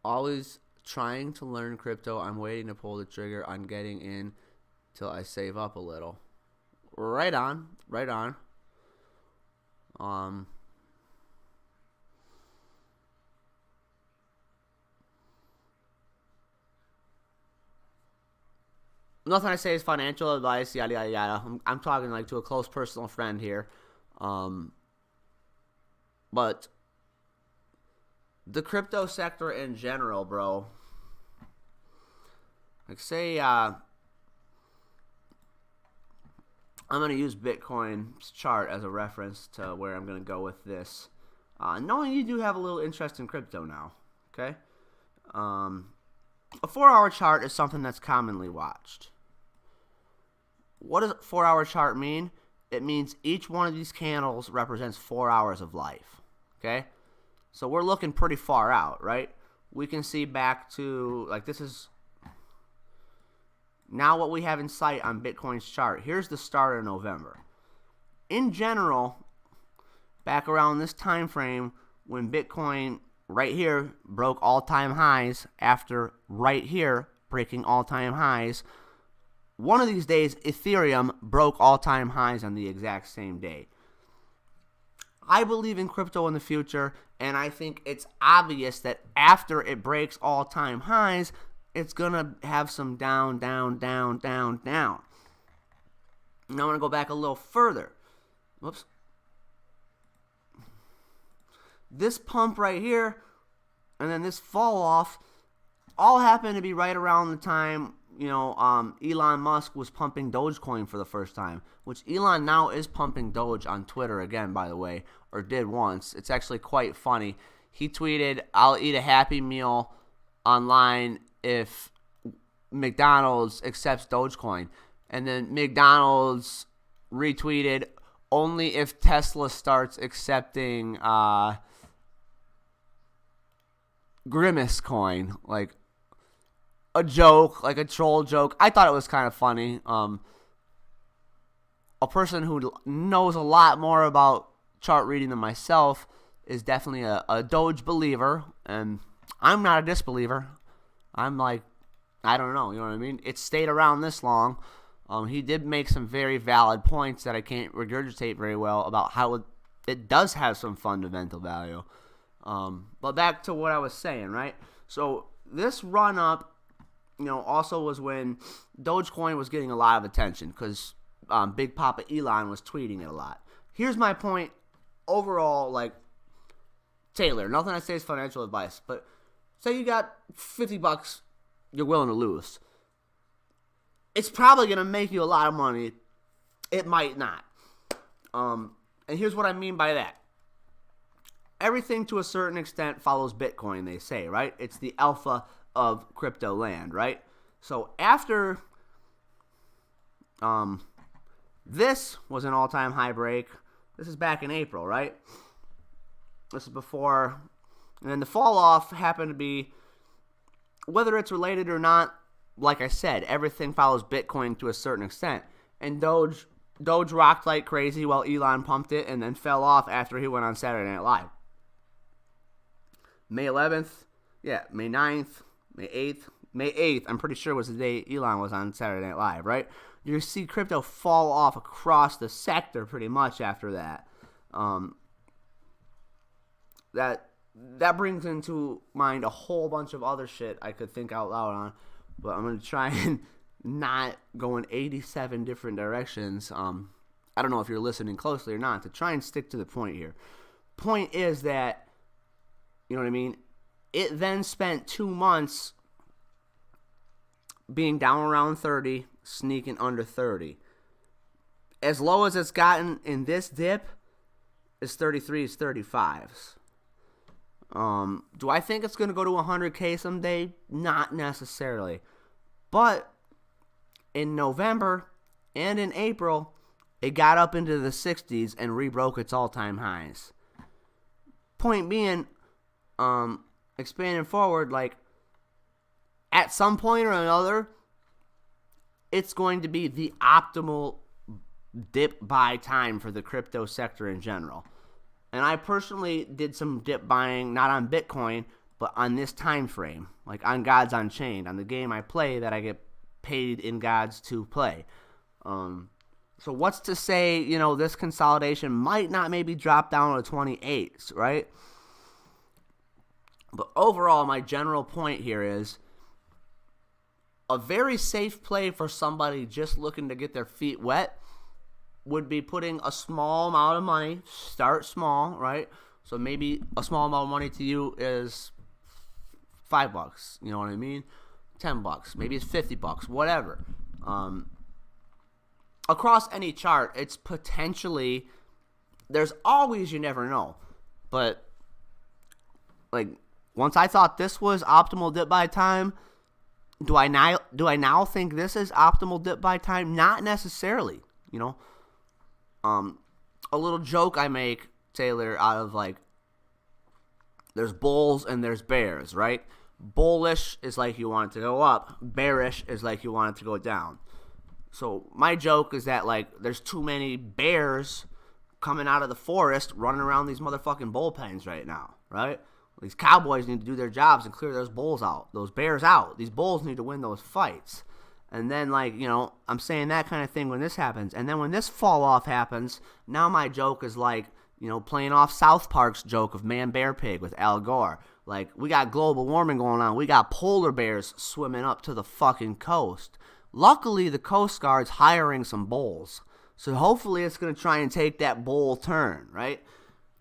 Always trying to learn crypto. I'm waiting to pull the trigger on getting in till I save up a little. Right on. Right on. Nothing I say is financial advice, yada, yada, yada. I'm talking like to a close personal friend here. But the crypto sector in general, bro. Like say, I'm going to use Bitcoin's chart as a reference to where I'm going to go with this. Knowing you do have a little interest in crypto now, okay? A 4-hour chart is something that's commonly watched. What does a 4-hour chart mean? It means each one of these candles represents 4 hours of life, okay? So we're looking pretty far out, right? We can see back to, like this is now what we have in sight on Bitcoin's chart. Here's the start of November. In general, back around this time frame when Bitcoin right here broke all-time highs after right here breaking all-time highs, one of these days Ethereum broke all-time highs on the exact same day. I believe in crypto in the future, and I think it's obvious that after it breaks all-time highs, it's going to have some down, down, down, down, down. Now I'm going to go back a little further. Whoops. This pump right here, and then this fall off, all happened to be right around the time, Elon Musk was pumping Dogecoin for the first time, which Elon now is pumping Doge on Twitter again, by the way, or did once. It's actually quite funny. He tweeted, "I'll eat a Happy Meal online if McDonald's accepts Dogecoin." And then McDonald's retweeted, "Only if Tesla starts accepting Grimace coin." Like a joke, like a troll joke. I thought it was kind of funny. A person who knows a lot more about chart reading than myself is definitely a Doge believer, and I'm not a disbeliever. I'm like, I don't know, you know what I mean? It stayed around this long. He did make some very valid points that I can't regurgitate very well about how it does have some fundamental value. But back to what I was saying, right? So this run up, also was when Dogecoin was getting a lot of attention because Big Papa Elon was tweeting it a lot. Here's my point overall, like, Taylor, nothing I say is financial advice, but say you got $50 you're willing to lose. It's probably going to make you a lot of money. It might not. And here's what I mean by that. Everything to a certain extent follows Bitcoin, they say, right? It's the alpha of crypto land, right? So after this was an all-time high break. This is back in April, right? This is before. And then the fall off happened to be, whether it's related or not, like I said, everything follows Bitcoin to a certain extent. And Doge rocked like crazy while Elon pumped it and then fell off after he went on Saturday Night Live. May 11th, May 9th, May 8th, I'm pretty sure was the day Elon was on Saturday Night Live, right? You see crypto fall off across the sector pretty much after that. That brings into mind a whole bunch of other shit I could think out loud on, but I'm going to try and not go in 87 different directions. I don't know if you're listening closely or not, to try and stick to the point here. Point is that, you know what I mean? It then spent 2 months being down around 30, sneaking under 30. As low as it's gotten in this dip is 33s, 35s. Do I think it's going to go to 100K someday? Not necessarily. But in November and in April, it got up into the 60s and rebroke its all-time highs. Point being, expanding forward, like, at some point or another, it's going to be the optimal dip buy time for the crypto sector in general. And I personally did some dip buying, not on Bitcoin, but on this time frame, like on Gods Unchained, on the game I play that I get paid in Gods to play. So what's to say, this consolidation might not maybe drop down to 28s, right? But overall, my general point here is a very safe play for somebody just looking to get their feet wet would be putting a small amount of money, start small, right? So maybe a small amount of money to you is $5, you know what I mean? $10, maybe it's $50, whatever. Across any chart, it's potentially, there's always, you never know. But, like, once I thought this was optimal dip buy time, do I now think this is optimal dip buy time? Not necessarily, A little joke I make, Taylor, out of like, there's bulls and there's bears, right? Bullish is like you want it to go up. Bearish is like you want it to go down. So my joke is that, like, there's too many bears coming out of the forest running around these motherfucking bullpens right now, right? These cowboys need to do their jobs and clear those bulls out, those bears out. These bulls need to win those fights. And then, like, I'm saying that kind of thing when this happens. And then when this fall off happens, now my joke is like, playing off South Park's joke of Man Bear Pig with Al Gore. Like, we got global warming going on. We got polar bears swimming up to the fucking coast. Luckily, the Coast Guard's hiring some bulls. So hopefully it's going to try and take that bull turn, right?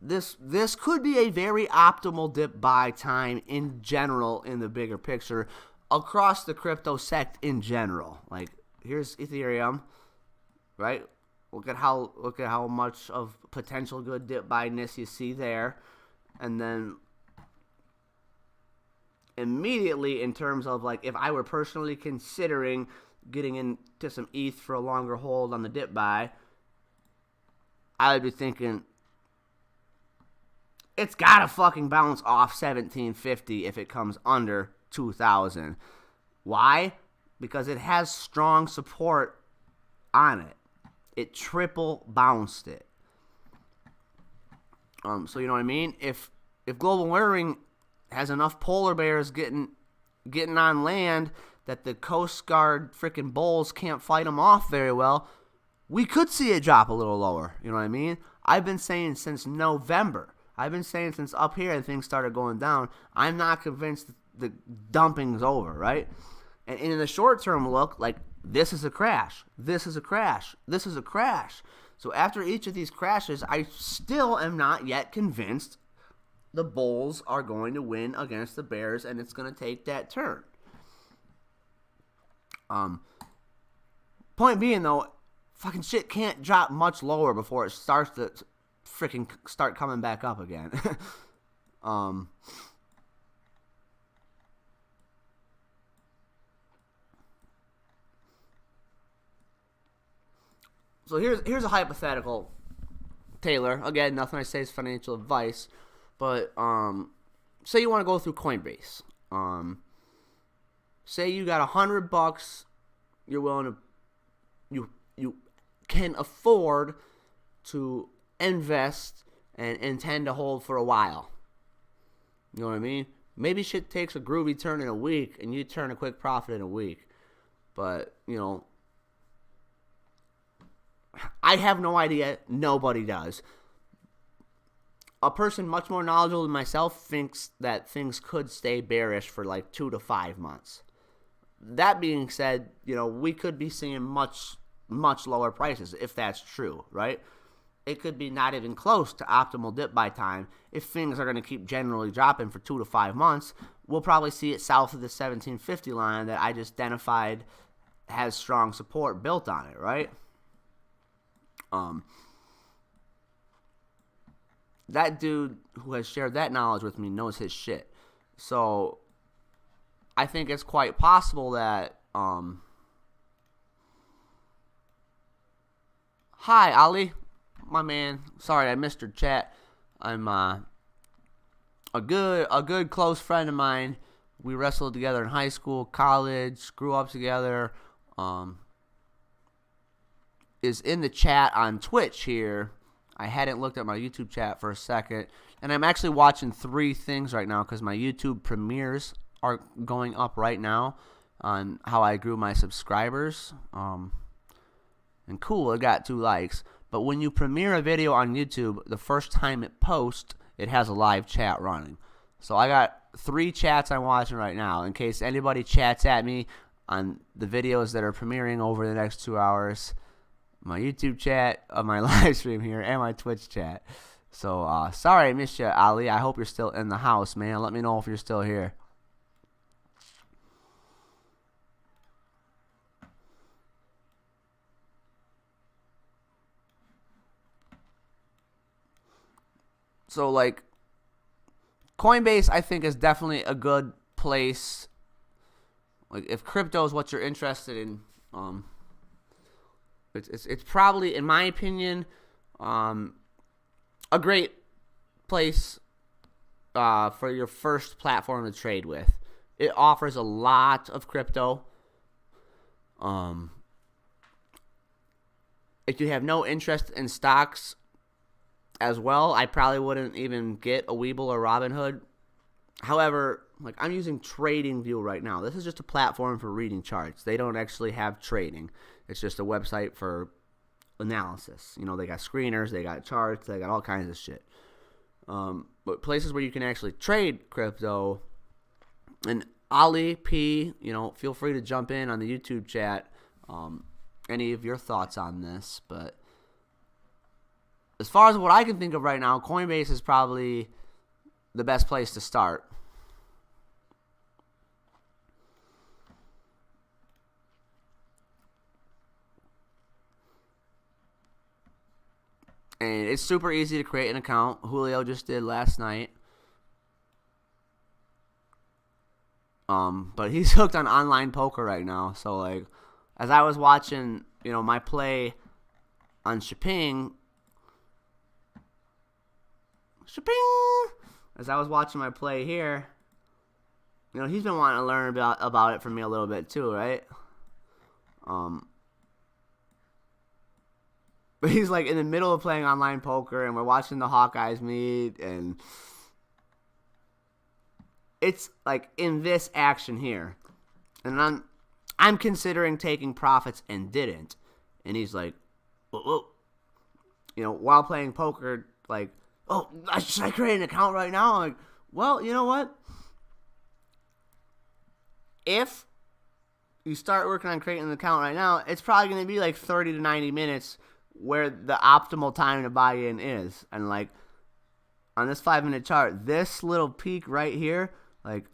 this could be a very optimal dip buy time in general in the bigger picture across the crypto sect in general. Like, here's Ethereum, right? Look at how much of potential good dip buyness you see there, and then immediately in terms of like if I were personally considering getting into some ETH for a longer hold on the dip buy, I would be thinking it's gotta fucking bounce off 1750 if it comes under 2000. Why? Because it has strong support on it. It triple bounced it. So you know what I mean? If global warming has enough polar bears getting on land that the Coast Guard freaking bulls can't fight them off very well, we could see it drop a little lower. You know what I mean? I've been saying since November. I've been saying since up here and things started going down, I'm not convinced the dumping's over, right? And in the short-term look, like, this is a crash. This is a crash. This is a crash. So after each of these crashes, I still am not yet convinced the bulls are going to win against the bears, and it's going to take that turn. Point being, though, fucking shit can't drop much lower before it starts to freaking start coming back up again. So here's a hypothetical, Taylor. Again, nothing I say is financial advice, but say you want to go through Coinbase. Say you got $100 you're willing to you can afford to invest and intend to hold for a while. You know what I mean? Maybe shit takes a groovy turn in a week and you turn a quick profit in a week. But, you know, I have no idea. Nobody does. A person much more knowledgeable than myself thinks that things could stay bearish for like 2 to 5 months. That being said, you know, we could be seeing much lower prices if that's true, right? It could be not even close to optimal dip buy time. If things are going to keep generally dropping for 2 to 5 months, we'll probably see it south of the 1750 line that I just identified has strong support built on it, right? That dude who has shared that knowledge with me knows his shit. So I think it's quite possible that hi Ali, my man. Sorry I missed your chat. I'm a good close friend of mine. We wrestled together in high school, college, grew up together. Is in the chat on Twitch here. I hadn't looked at my YouTube chat for a second, and I'm actually watching 3 things right now because my YouTube premieres are going up right now on how I grew my subscribers. And cool, it got 2 likes. But when you premiere a video on YouTube, the first time it posts, it has a live chat running. So I got 3 chats I'm watching right now. In case anybody chats at me on the videos that are premiering over the next 2 hours, my YouTube chat, my live stream here, and my Twitch chat. So, sorry I missed you, Ali. I hope you're still in the house, man. Let me know if you're still here. So, like, Coinbase, I think, is definitely a good place. Like, if crypto is what you're interested in, it's probably, in my opinion, a great place for your first platform to trade with. It offers a lot of crypto. If you have no interest in stocks as well, I probably wouldn't even get a Webull or Robinhood. However, like, I'm using TradingView right now. This is just a platform for reading charts. They don't actually have trading. It's just a website for analysis. You know, they got screeners, they got charts, they got all kinds of shit. But places where you can actually trade crypto. And Ali P, you know, feel free to jump in on the YouTube chat. Any of your thoughts on this, but as far as what I can think of right now, Coinbase is probably the best place to start. And it's super easy to create an account. Julio just did last night. But he's hooked on online poker right now. So, like, as I was watching, my play on SHPING, as I was watching my play here, he's been wanting to learn about it from me a little bit too, right? But he's like in the middle of playing online poker, and we're watching the Hawkeyes meet, and it's like in this action here, and I'm considering taking profits and didn't, and he's like, whoa. While playing poker, like, oh, should I create an account right now? I'm like, well, you know what? If you start working on creating an account right now, it's probably going to be like 30 to 90 minutes where the optimal time to buy in is. And like on this 5-minute chart, this little peak right here, like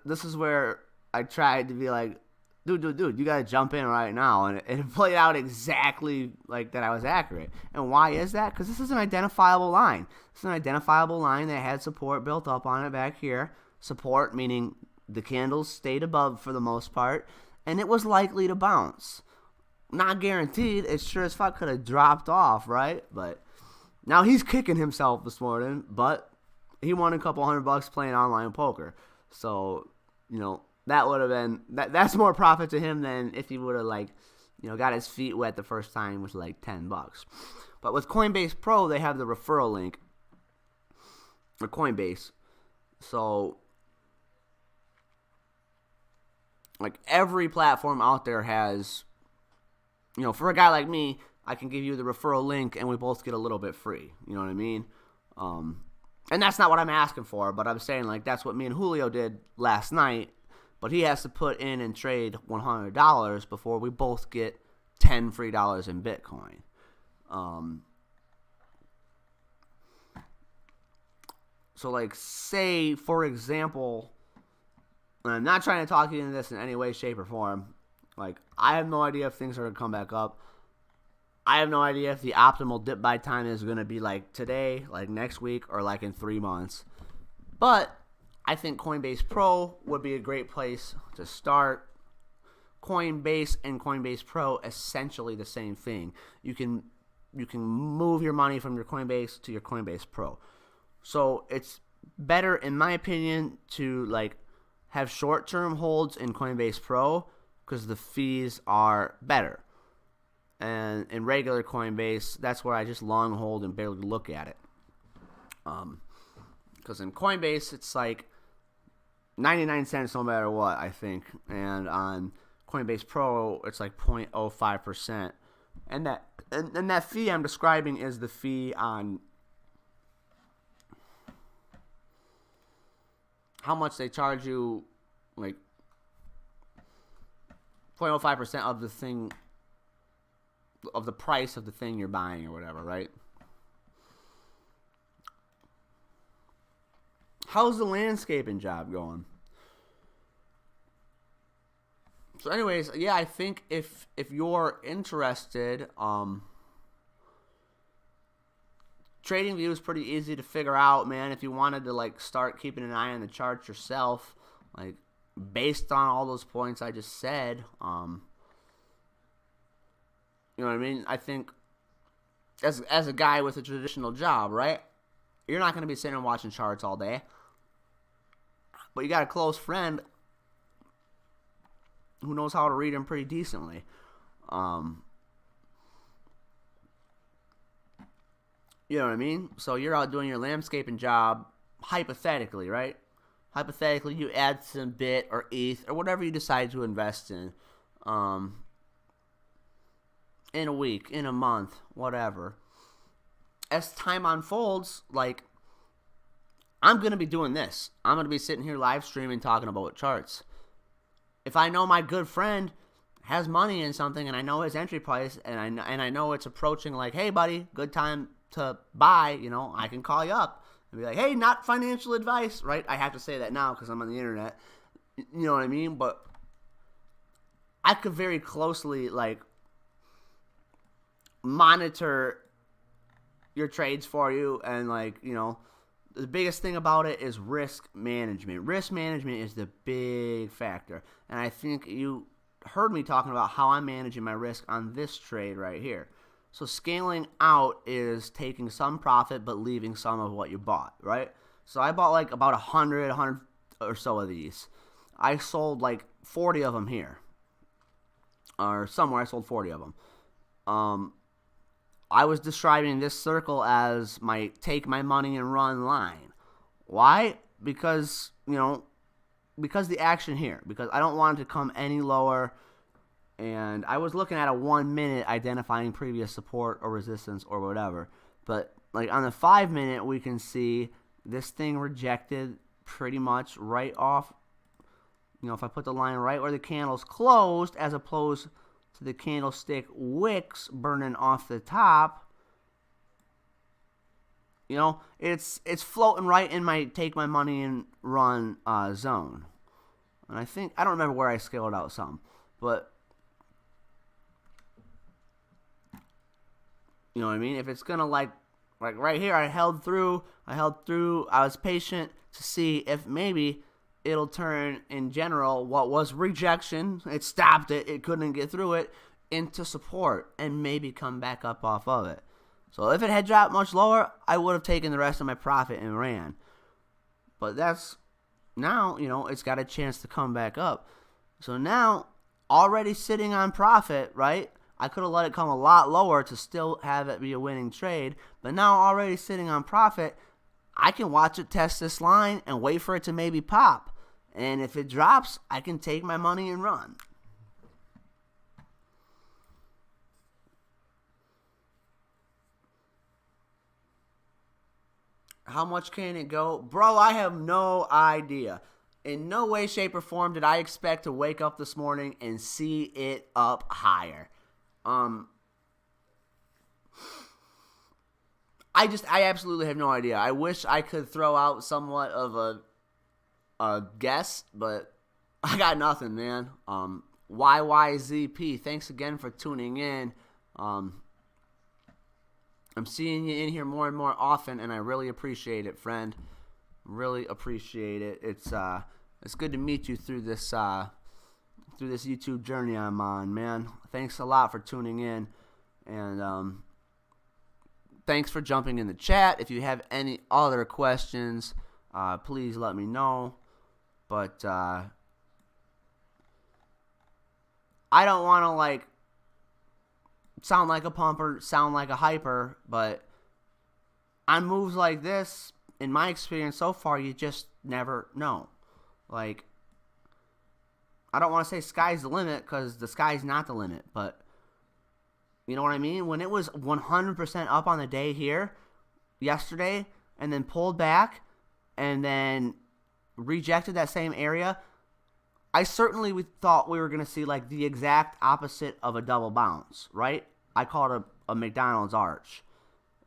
this is where I tried to be like, dude, you got to jump in right now. And it played out exactly like that. I was accurate. And why is that? Because this is an identifiable line. It's an identifiable line that had support built up on it back here. Support meaning the candles stayed above for the most part, and it was likely to bounce. Not guaranteed. It sure as fuck could have dropped off, right? But now he's kicking himself this morning, but he won a couple $100 playing online poker. So, that would have been, that's more profit to him than if he would have got his feet wet the first time with like $10. But with Coinbase Pro, they have the referral link for Coinbase. So, like every platform out there has, for a guy like me, I can give you the referral link and we both get a little bit free. You know what I mean? And that's not what I'm asking for, but I'm saying like that's what me and Julio did last night. But he has to put in and trade $100 before we both get $10 free in Bitcoin. So like say, for example, and I'm not trying to talk you into this in any way, shape, or form. Like, I have no idea if things are going to come back up. I have no idea if the optimal dip buy time is going to be like today, like next week, or like in 3 months. But I think Coinbase Pro would be a great place to start. Coinbase and Coinbase Pro, essentially the same thing. You can move your money from your Coinbase to your Coinbase Pro. So it's better, in my opinion, to like have short-term holds in Coinbase Pro because the fees are better. And in regular Coinbase, that's where I just long hold and barely look at it. Because in Coinbase, it's like 99 cents no matter what, I think. And on Coinbase Pro, it's like 0.05%. And that fee I'm describing is the fee on how much they charge you, like 0.05% of the thing, of the price of the thing you're buying or whatever, right? How's the landscaping job going? So anyways, yeah, I think if you're interested, TradingView is pretty easy to figure out, man. If you wanted to like start keeping an eye on the charts yourself, like based on all those points I just said, you know what I mean? I think as a guy with a traditional job, right? You're not going to be sitting and watching charts all day. But you got a close friend who knows how to read them pretty decently. You know what I mean? So you're out doing your landscaping job, hypothetically, right? Hypothetically, you add some Bit or ETH or whatever you decide to invest in a week, in a month, whatever. As time unfolds, like, I'm going to be doing this. I'm going to be sitting here live streaming talking about charts. If I know my good friend has money in something and I know his entry price and I know it's approaching like, hey, buddy, good time to buy, you know, I can call you up and be like, hey, not financial advice, right? I have to say that now because I'm on the internet. You know what I mean? But I could very closely, like, monitor your trades for you. And, like, you know, the biggest thing about it is risk management. Risk management is the big factor. And I think you heard me talking about how I'm managing my risk on this trade right here. So scaling out is taking some profit but leaving some of what you bought, right? So I bought like about 100 or so of these. I sold like 40 of them here. Or somewhere I sold 40 of them. I was describing this circle as my take my money and run line. Why? Because, you know, because the action here. Because I don't want it to come any lower. And I was looking at a 1 minute identifying previous support or resistance or whatever. But like on the 5 minute, we can see this thing rejected pretty much right off. You know, if I put the line right where the candle's closed as opposed to the candlestick wicks burning off the top, you know, it's floating right in my take my money and run zone. And I think, I don't remember where I scaled out some, but you know what I mean? If it's going to like right here, I held through, I was patient to see if maybe it'll turn in general what was rejection, it stopped it, it couldn't get through it, into support and maybe come back up off of it. So if it had dropped much lower, I would have taken the rest of my profit and ran. But that's, now, you know, it's got a chance to come back up. So now, already sitting on profit, right? I could have let it come a lot lower to still have it be a winning trade. But now already sitting on profit, I can watch it test this line and wait for it to maybe pop. And if it drops, I can take my money and run. How much can it go? Bro, I have no idea. In no way, shape, or form did I expect to wake up this morning and see it up higher. I absolutely have no idea. I wish I could throw out somewhat of a guess, but I got nothing, man. YYZP, thanks again for tuning in. I'm seeing you in here more and more often, and I really appreciate it, friend. Really appreciate it. It's good to meet you through this YouTube journey I'm on, man. Thanks a lot for tuning in, and thanks for jumping in the chat. If you have any other questions, please let me know. But I don't want to like sound like a pumper, sound like a hyper, but on moves like this, in my experience so far, you just never know. Like, I don't want to say sky's the limit because the sky's not the limit, but you know what I mean? When it was 100% up on the day here yesterday and then pulled back and then rejected that same area, I certainly thought we were going to see like the exact opposite of a double bounce, right? I call it a McDonald's arch.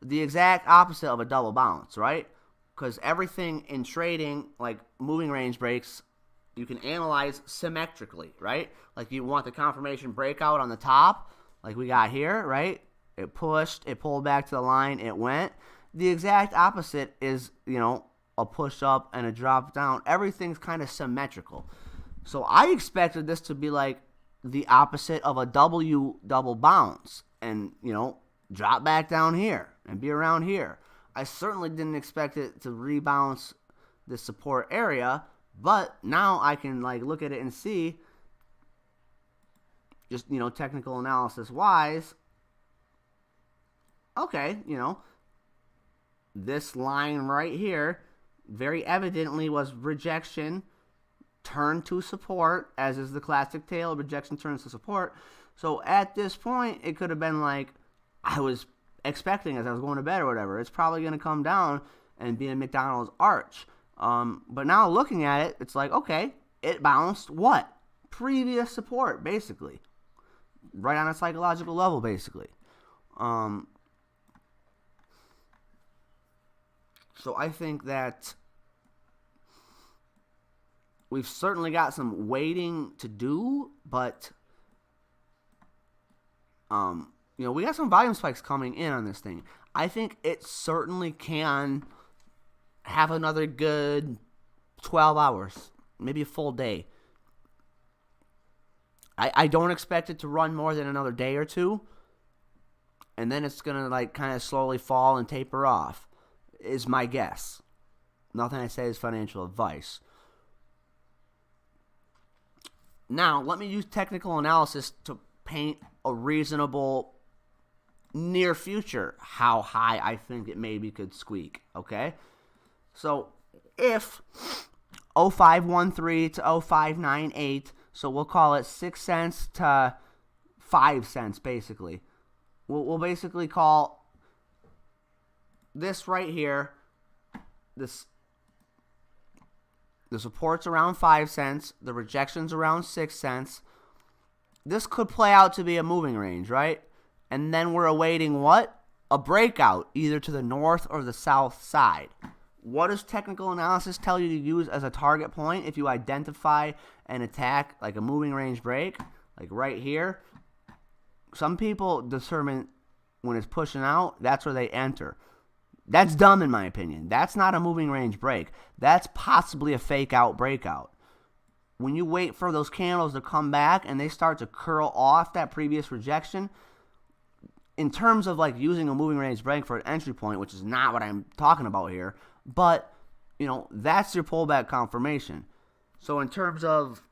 The exact opposite of a double bounce, right? Because everything in trading, like moving range breaks, you can analyze symmetrically, right? Like you want the confirmation breakout on the top, like we got here, right? It pushed, it pulled back to the line, it went. The exact opposite is, you know, a push up and a drop down. Everything's kind of symmetrical. So I expected this to be like the opposite of a W double bounce and, you know, drop back down here and be around here. I certainly didn't expect it to rebounce the support area, but now I can like look at it and see, just, you know, technical analysis wise, okay, you know, this line right here very evidently was rejection turned to support, as is the classic tale, rejection turns to support. So at this point, it could have been like I was expecting as I was going to bed or whatever. It's probably going to come down and be a McDonald's arch. But now looking at it, it's like, okay, it bounced what? Previous support, basically. Right on a psychological level, basically. So I think that we've certainly got some waiting to do, but we got some volume spikes coming in on this thing. I think it certainly can have another good 12 hours, maybe a full day. I don't expect it to run more than another day or two, and then it's going to kind of slowly fall and taper off, is my guess. Nothing I say is financial advice. Now, let me use technical analysis to paint a reasonable near future how high I think it maybe could squeak, okay? So, if 0513 to 0598, so we'll call it 6 cents to 5 cents, basically. We'll basically call this right here, the support's around 5 cents, the rejection's around 6 cents. This could play out to be a moving range, right? And then we're awaiting what? A breakout, either to the north or the south side. What does technical analysis tell you to use as a target point if you identify an attack like a moving range break, like right here? Some people determine when it's pushing out, that's where they enter. That's dumb in my opinion. That's not a moving range break. That's possibly a fake out breakout. When you wait for those candles to come back and they start to curl off that previous rejection, in terms of using a moving range break for an entry point, which is not what I'm talking about here, but, that's your pullback confirmation. So in terms of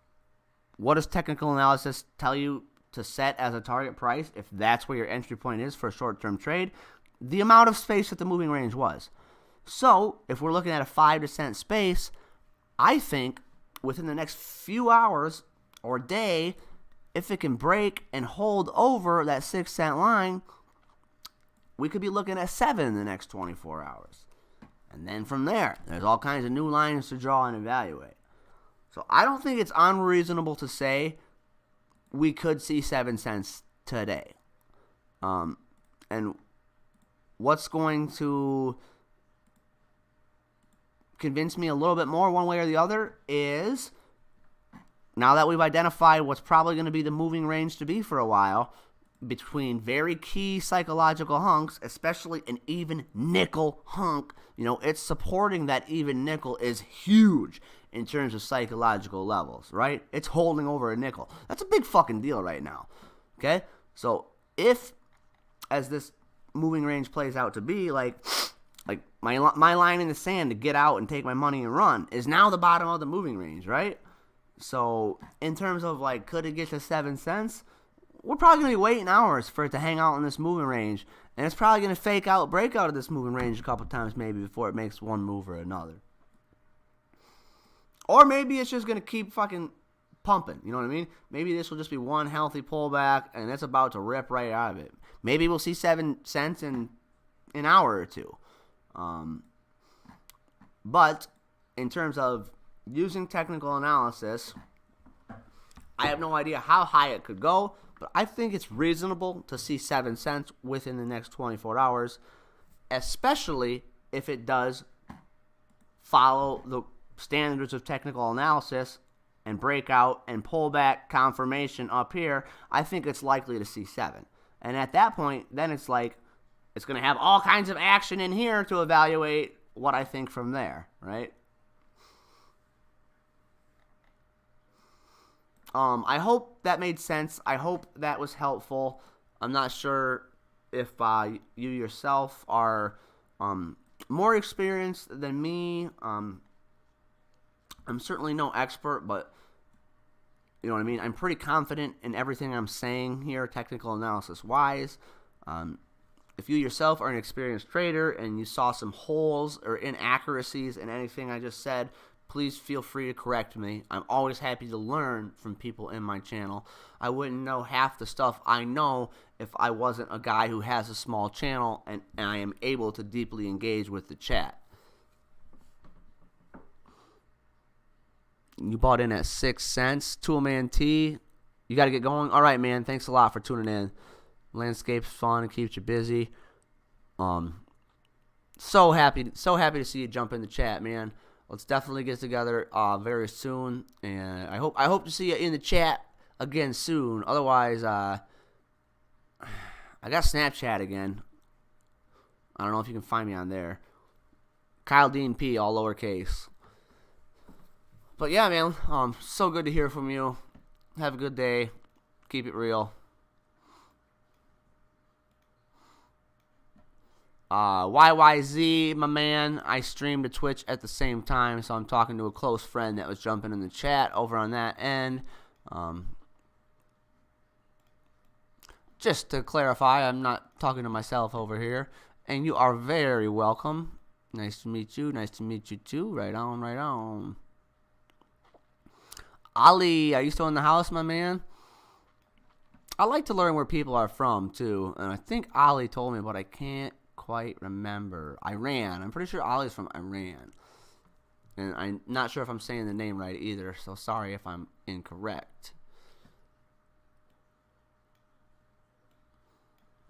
what does technical analysis tell you to set as a target price, if that's where your entry point is for a short-term trade, the amount of space that the moving range was. So if we're looking at a 5 to cent space, I think within the next few hours or day, if it can break and hold over that 6 cent line, we could be looking at 7 in the next 24 hours. And then from there, there's all kinds of new lines to draw and evaluate. So I don't think it's unreasonable to say we could see 7 cents today. And what's going to convince me a little bit more one way or the other is, now that we've identified what's probably going to be the moving range to be for a while, between very key psychological hunks, especially an even nickel hunk, it's supporting that even nickel is huge in terms of psychological levels, right? It's holding over a nickel. That's a big fucking deal right now, okay? So if, as this moving range plays out to be, like my line in the sand to get out and take my money and run is now the bottom of the moving range, right? So in terms of could it get to 7 cents? We're probably going to be waiting hours for it to hang out in this moving range. And it's probably going to fake out, break out of this moving range a couple times maybe before it makes one move or another. Or maybe it's just going to keep fucking pumping. You know what I mean? Maybe this will just be one healthy pullback and it's about to rip right out of it. Maybe we'll see 7 cents in an hour or two. But in terms of using technical analysis, I have no idea how high it could go. But I think it's reasonable to see 7 cents within the next 24 hours, especially if it does follow the standards of technical analysis and breakout and pullback confirmation up here. I think it's likely to see 7. And at that point, then it's it's going to have all kinds of action in here to evaluate what I think from there, right? I hope that made sense. I hope that was helpful. I'm not sure if you yourself are more experienced than me. I'm certainly no expert, but you know what I mean? I'm pretty confident in everything I'm saying here, technical analysis-wise. If you yourself are an experienced trader and you saw some holes or inaccuracies in anything I just said, please feel free to correct me. I'm always happy to learn from people in my channel. I wouldn't know half the stuff I know if I wasn't a guy who has a small channel and I am able to deeply engage with the chat. You bought in at 6 cents. Toolman T, you got to get going. All right, man. Thanks a lot for tuning in. Landscape's fun and keeps you busy. So happy to see you jump in the chat, man. Let's definitely get together very soon, and I hope to see you in the chat again soon. Otherwise, I got Snapchat again. I don't know if you can find me on there. Kyle Dean P, all lowercase. But yeah, man, so good to hear from you. Have a good day. Keep it real. YYZ, my man, I streamed to Twitch at the same time, so I'm talking to a close friend that was jumping in the chat over on that end. Just to clarify, I'm not talking to myself over here, and you are very welcome. Nice to meet you. Nice to meet you too. Right on, right on. Ali, are you still in the house, my man? I like to learn where people are from too, and I think Ali told me, but I can't quite remember. Iran. I'm pretty sure Ali's from Iran. And I'm not sure if I'm saying the name right either, so sorry if I'm incorrect.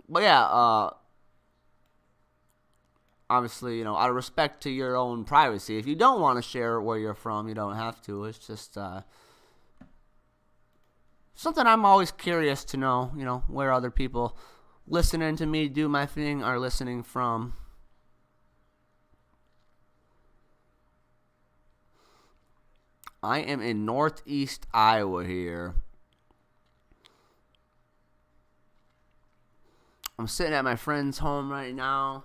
But yeah, obviously, out of respect to your own privacy, if you don't want to share where you're from, you don't have to. It's just something I'm always curious to know, where other people listening to me do my thing are listening from. I am in Northeast Iowa here. I'm sitting at my friend's home right now.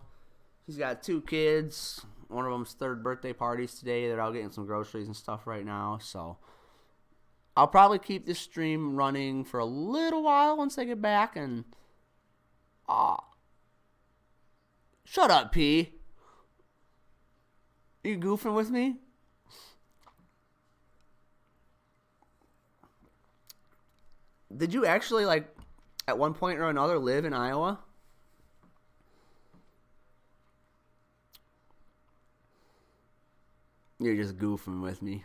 He's got 2 kids. One of them's 3rd birthday parties today. They're out getting some groceries and stuff right now. So I'll probably keep this stream running for a little while once they get back. And shut up, P. You goofing with me? Did you actually, at one point or another, live in Iowa? You're just goofing with me.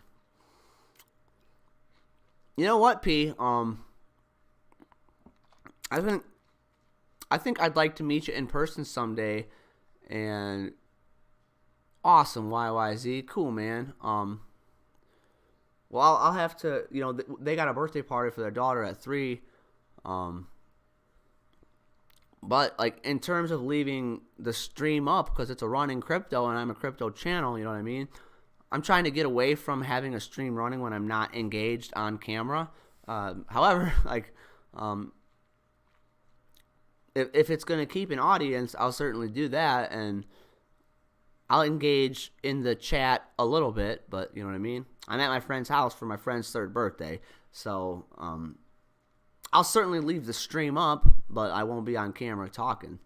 You know what, P? I think I'd like to meet you in person someday. And awesome, YYZ, cool, man. Well, I'll have to. They got a birthday party for their daughter at 3. But in terms of leaving the stream up, because it's a running crypto and I'm a crypto channel, you know what I mean? I'm trying to get away from having a stream running when I'm not engaged on camera. However, if it's going to keep an audience, I'll certainly do that, and I'll engage in the chat a little bit, but you know what I mean? I'm at my friend's house for my friend's 3rd birthday, so I'll certainly leave the stream up, but I won't be on camera talking.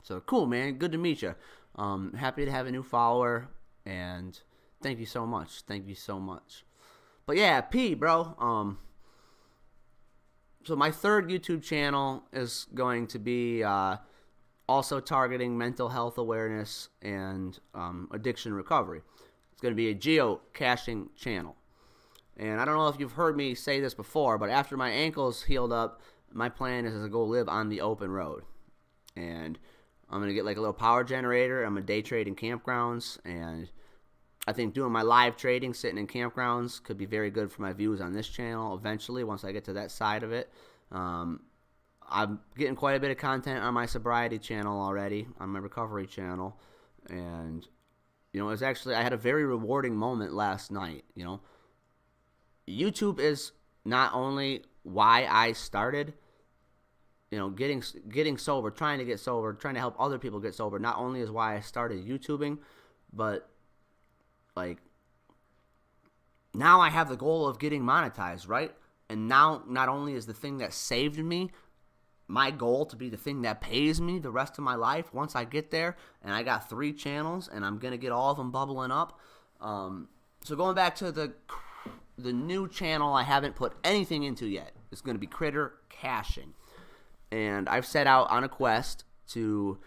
So cool, man. Good to meet you. Happy to have a new follower, and thank you so much. Thank you so much. But yeah, P, bro. So my 3rd YouTube channel is going to be also targeting mental health awareness and addiction recovery. It's going to be a geocaching channel. And I don't know if you've heard me say this before, but after my ankles healed up, my plan is to go live on the open road. And I'm going to get a little power generator. I'm going to day trade in campgrounds. And I think doing my live trading, sitting in campgrounds, could be very good for my views on this channel eventually once I get to that side of it. I'm getting quite a bit of content on my sobriety channel already, on my recovery channel. And, it was actually, I had a very rewarding moment last night, YouTube is not only why I started, getting sober, trying to get sober, trying to help other people get sober, not only is why I started YouTubing, but, now I have the goal of getting monetized, right? And now, not only is the thing that saved me my goal to be the thing that pays me the rest of my life once I get there, and I got 3 channels, and I'm going to get all of them bubbling up. So going back to the new channel I haven't put anything into yet, it's going to be Critter Caching. And I've set out on a quest to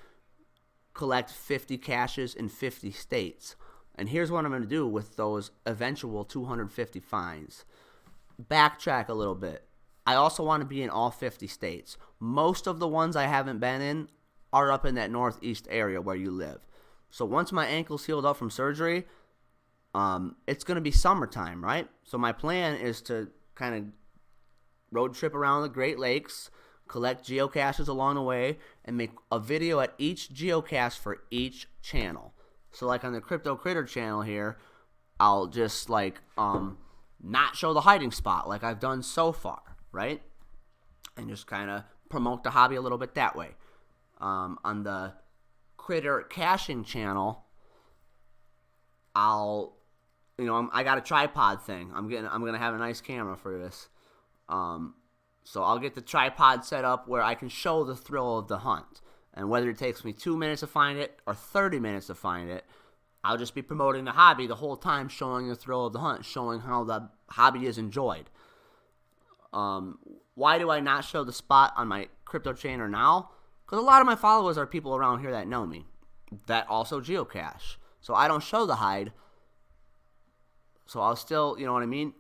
collect 50 caches in 50 states. And here's what I'm going to do with those eventual 250 finds. Backtrack a little bit. I also want to be in all 50 states. Most of the ones I haven't been in are up in that northeast area where you live. So once my ankle's healed up from surgery, it's going to be summertime, right? So my plan is to kind of road trip around the Great Lakes, collect geocaches along the way, and make a video at each geocache for each channel. So like on the Crypto Critter channel here, I'll just like not show the hiding spot like I've done so far, right? And just kind of promote the hobby a little bit that way. On the Critter Caching channel, I got a tripod thing. I'm gonna have a nice camera for this. So I'll get the tripod set up where I can show the thrill of the hunt. And whether it takes me 2 minutes to find it or 30 minutes to find it, I'll just be promoting the hobby the whole time, showing the thrill of the hunt, showing how the hobby is enjoyed. Why do I not show the spot on my crypto chainer now? Because a lot of my followers are people around here that know me, that also geocache. So I don't show the hide. So I'll still, you know what I mean?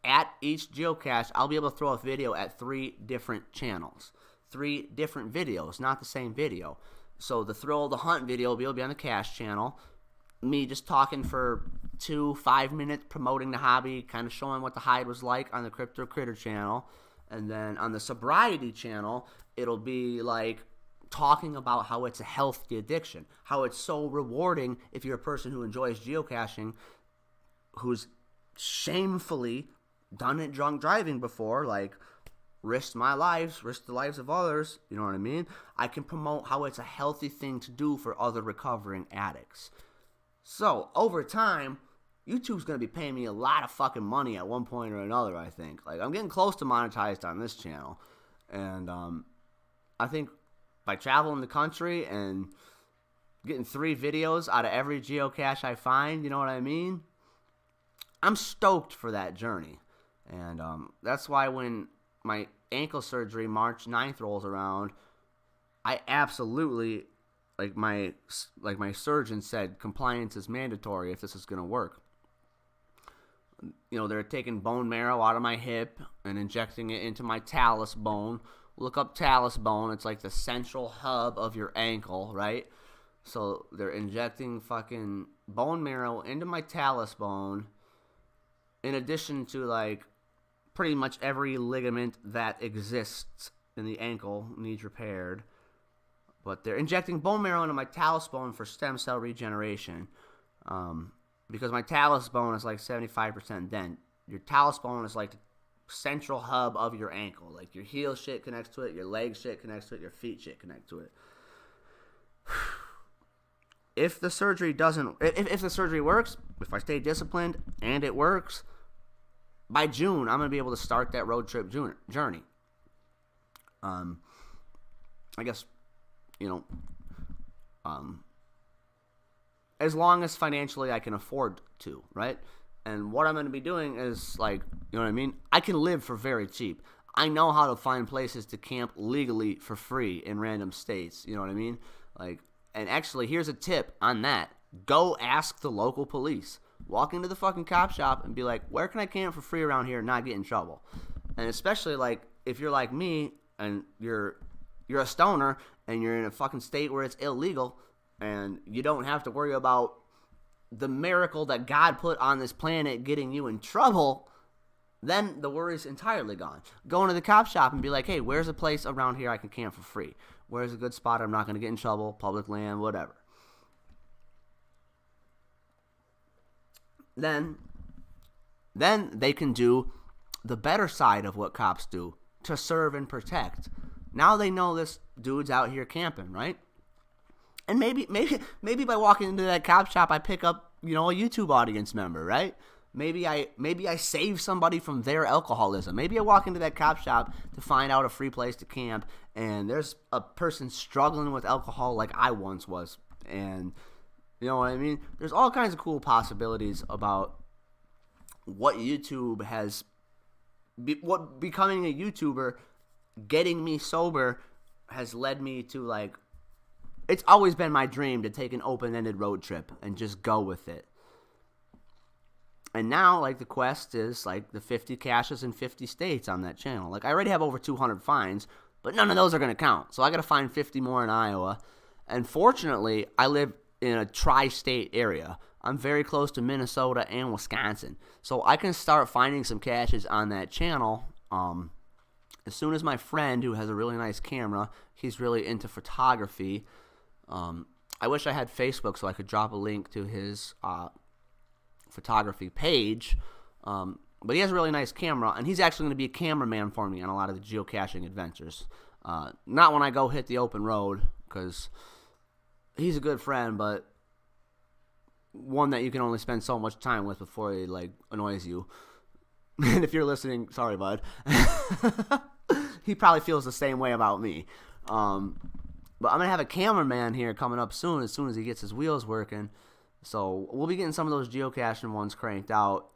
At each geocache, I'll be able to throw a video at 3 different channels. 3 different videos, not the same video. So the Thrill of the Hunt video will be on the cache channel. Me just talking for 2-5 minutes, promoting the hobby, kind of showing what the hide was like on the Crypto Critter channel. And then on the Sobriety channel, it'll be like talking about how it's a healthy addiction, how it's so rewarding if you're a person who enjoys geocaching, who's shamefully done it drunk driving before, like risked my lives, risked the lives of others, you know what I mean? I can promote how it's a healthy thing to do for other recovering addicts. So, over time, YouTube's going to be paying me a lot of fucking money at one point or another, I think. Like, I'm getting close to monetized on this channel. And I think by traveling the country and getting 3 videos out of every geocache I find, you know what I mean? I'm stoked for that journey. And that's why when my ankle surgery March 9th rolls around, I absolutely, like my surgeon said, compliance is mandatory if this is going to work. You know, they're taking bone marrow out of my hip and injecting it into my talus bone. Look up talus bone. It's like the central hub of your ankle, right? So they're injecting fucking bone marrow into my talus bone, in addition to like pretty much every ligament that exists in the ankle needs repaired. But they're injecting bone marrow into my talus bone for stem cell regeneration. Because my talus bone is like 75% dent. Your talus bone is like the central hub of your ankle. Like your heel shit connects to it, your leg shit connects to it, your feet shit connect to it. If the surgery if the surgery works, if I stay disciplined and it works, by June, I'm going to be able to start that road trip journey. I guess, you know, as long as financially I can afford to, right? And what I'm going to be doing is, like, you know what I mean? I can live for very cheap. I know how to find places to camp legally for free in random states, you know what I mean? Like, and actually, here's a tip on that. Go ask the local police. Walk into the fucking cop shop and be like, where can I camp for free around here and not get in trouble? And especially, like, if you're like me and you're a stoner and you're in a fucking state where it's illegal and you don't have to worry about the miracle that God put on this planet getting you in trouble, then the worry's entirely gone. Go into the cop shop and be like, hey, where's a place around here I can camp for free? Where's a good spot I'm not going to get in trouble, public land, whatever. Then they can do the better side of what cops do, to serve and protect. Now they know this dude's out here camping, right? And maybe by walking into that cop shop, I pick up, you know, a YouTube audience member, right? Maybe I save somebody from their alcoholism. Maybe I walk into that cop shop to find out a free place to camp, and there's a person struggling with alcohol like I once was, and you know what I mean? There's all kinds of cool possibilities about what YouTube has, what becoming a YouTuber, getting me sober, has led me to. Like, it's always been my dream to take an open-ended road trip and just go with it. And now, like, the quest is, like, the 50 caches in 50 states on that channel. Like, I already have over 200 finds, but none of those are going to count. So I got to find 50 more in Iowa. And fortunately, I live in a tri-state area. I'm very close to Minnesota and Wisconsin. So I can start finding some caches on that channel as soon as my friend, who has a really nice camera, he's really into photography. I wish I had Facebook so I could drop a link to his photography page. But he has a really nice camera, and he's actually going to be a cameraman for me on a lot of the geocaching adventures. Not when I go hit the open road, because he's a good friend, but one that you can only spend so much time with before he like annoys you. And if you're listening, sorry, bud. He probably feels the same way about me. But I'm gonna have a cameraman here coming up soon as he gets his wheels working. So we'll be getting some of those geocaching ones cranked out.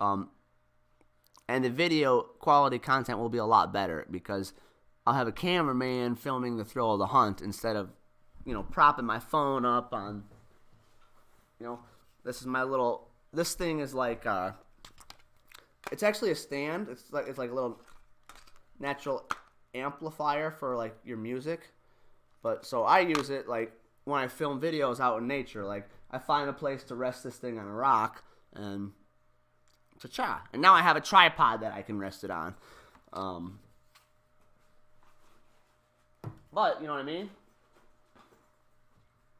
And the video quality content will be a lot better because I'll have a cameraman filming the thrill of the hunt instead of, propping my phone up on, this is my little, this thing is like, it's actually a stand. It's like a little natural amplifier for like your music. But so I use it like when I film videos out in nature. Like I find a place to rest this thing on a rock and cha-cha. And now I have a tripod that I can rest it on. But you know what I mean?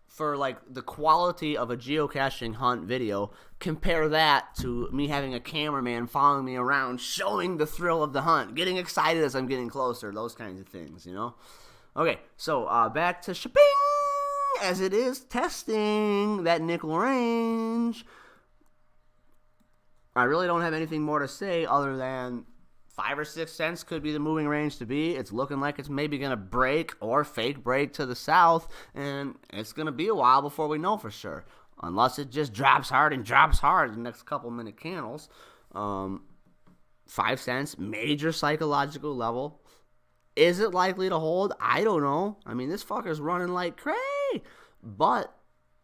For like the quality of a geocaching hunt video, compare that to me having a cameraman following me around, showing the thrill of the hunt, getting excited as I'm getting closer, those kinds of things, Okay, so back to SHPING, as it is testing that nickel range. I really don't have anything more to say other than 5 or 6 cents could be the moving range to be. It's looking like it's maybe going to break or fake break to the south, and it's going to be a while before we know for sure, unless it just drops hard in the next couple minute candles. 5 cents, major psychological level. Is it likely to hold? I don't know. I mean, this fucker's running like cray, but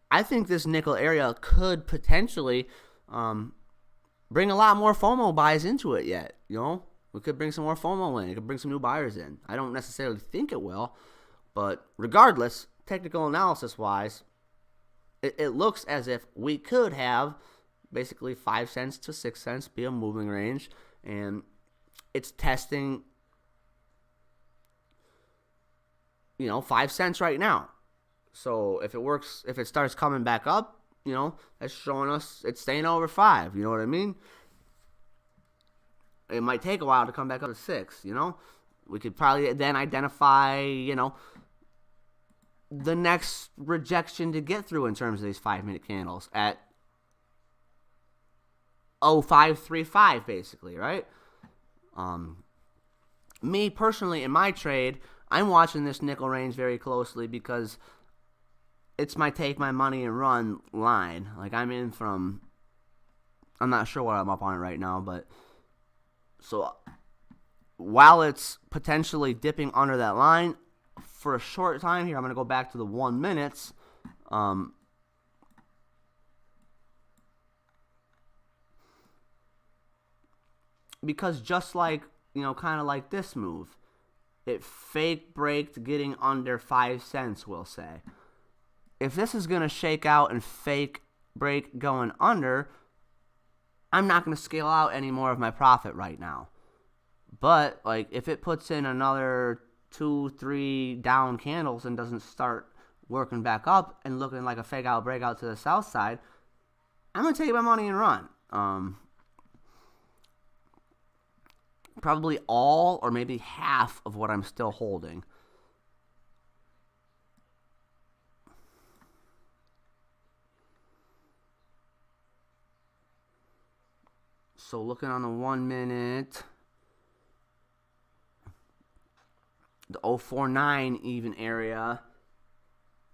I think this nickel area could potentially bring a lot more FOMO buys into it yet, We could bring some more FOMO in. It could bring some new buyers in. I don't necessarily think it will, but regardless, technical analysis-wise, it looks as if we could have basically 5 cents to 6 cents be a moving range, and it's testing, 5 cents right now. So if it works, if it starts coming back up, that's showing us it's staying over 5. You know what I mean? It might take a while to come back up to 6, We could probably then identify, the next rejection to get through in terms of these 5-minute candles at 0535, basically, right? Me personally, in my trade, I'm watching this nickel range very closely because it's my take my money and run line. Like I'm not sure what I'm up on it right now, but so while it's potentially dipping under that line for a short time here, I'm going to go back to the 1 minutes. Because just like, kind of like this move, it fake braked getting under 5 cents, we'll say. If this is going to shake out and fake break going under, I'm not going to scale out any more of my profit right now. But, like, if it puts in another 2-3 down candles and doesn't start working back up and looking like a fake out breakout to the south side, I'm going to take my money and run. Probably all or maybe half of what I'm still holding. So looking on the 1 minute, the 049 even area,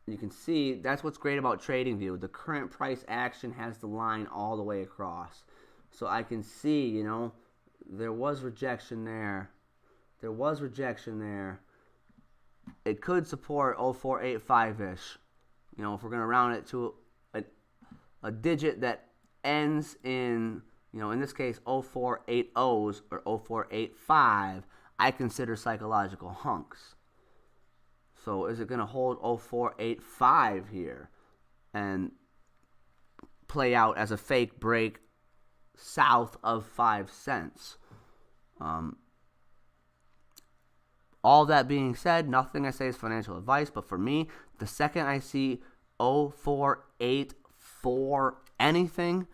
you can see that's what's great about TradingView. The current price action has the line all the way across. So I can see, there was rejection there. There was rejection there. It could support 0485-ish. If we're going to round it to a digit that ends in, in this case, 0480s or 0485, I consider psychological hunks. So is it going to hold 0485 here and play out as a fake break south of 5 cents? All that being said, nothing I say is financial advice, but for me, the second I see 0484 anything,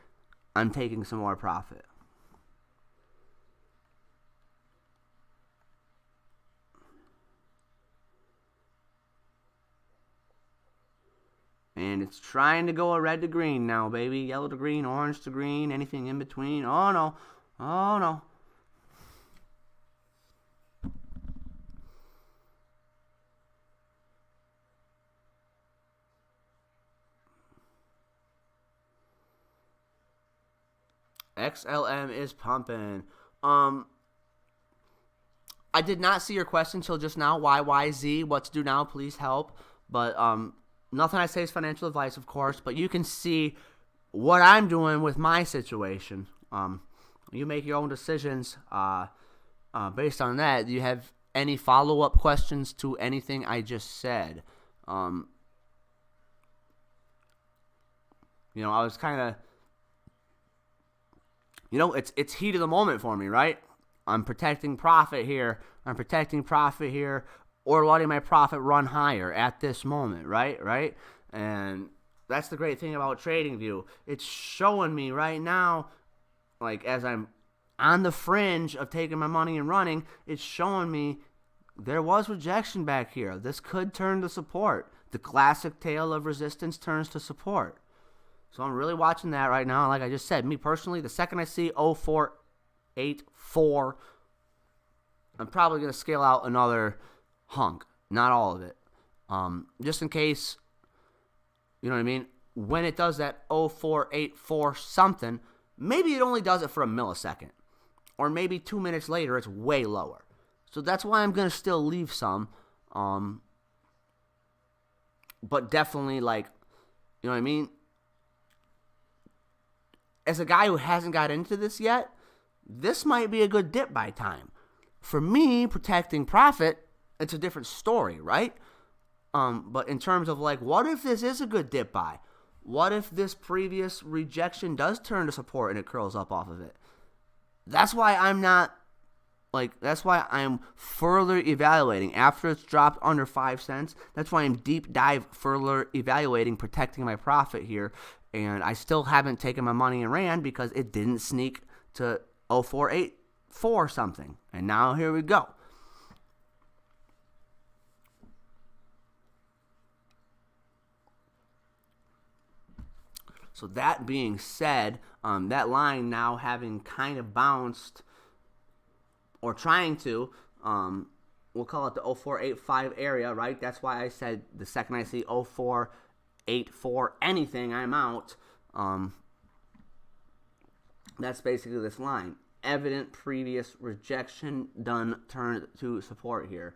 I'm taking some more profit. And it's trying to go a red to green now, baby. Yellow to green, orange to green, anything in between. Oh, no. Oh, no. XLM is pumping. I did not see your question till just now. YYZ, what to do now? Please help. But nothing I say is financial advice, of course. But you can see what I'm doing with my situation. You make your own decisions based on that. Do you have any follow-up questions to anything I just said? I was kind of... it's heat of the moment for me, right? I'm protecting profit here. Or letting my profit run higher at this moment, right? And that's the great thing about TradingView. It's showing me right now, like as I'm on the fringe of taking my money and running, it's showing me there was rejection back here. This could turn to support. The classic tale of resistance turns to support. So I'm really watching that right now. Like I just said, me personally, the second I see 0484, I'm probably going to scale out another hunk. Not all of it. Just in case, you know what I mean? When it does that 0484 something, maybe it only does it for a millisecond. Or maybe 2 minutes later, it's way lower. So that's why I'm going to still leave some. But definitely, like, you know what I mean? As a guy who hasn't got into this yet, this might be a good dip buy time. For me, protecting profit, it's a different story, right? But in terms of like, what if this is a good dip buy? What if this previous rejection does turn to support and it curls up off of it? That's why I'm further evaluating after it's dropped under 5 cents. That's why I'm deep dive further evaluating, protecting my profit here. And I still haven't taken my money and ran because it didn't sneak to 0484 something. And now here we go. So that being said, that line now having kind of bounced or trying to, we'll call it the 0485 area, right? That's why I said the second I see 0484 anything, I'm out. That's basically this line. Evident previous rejection done turned to support here.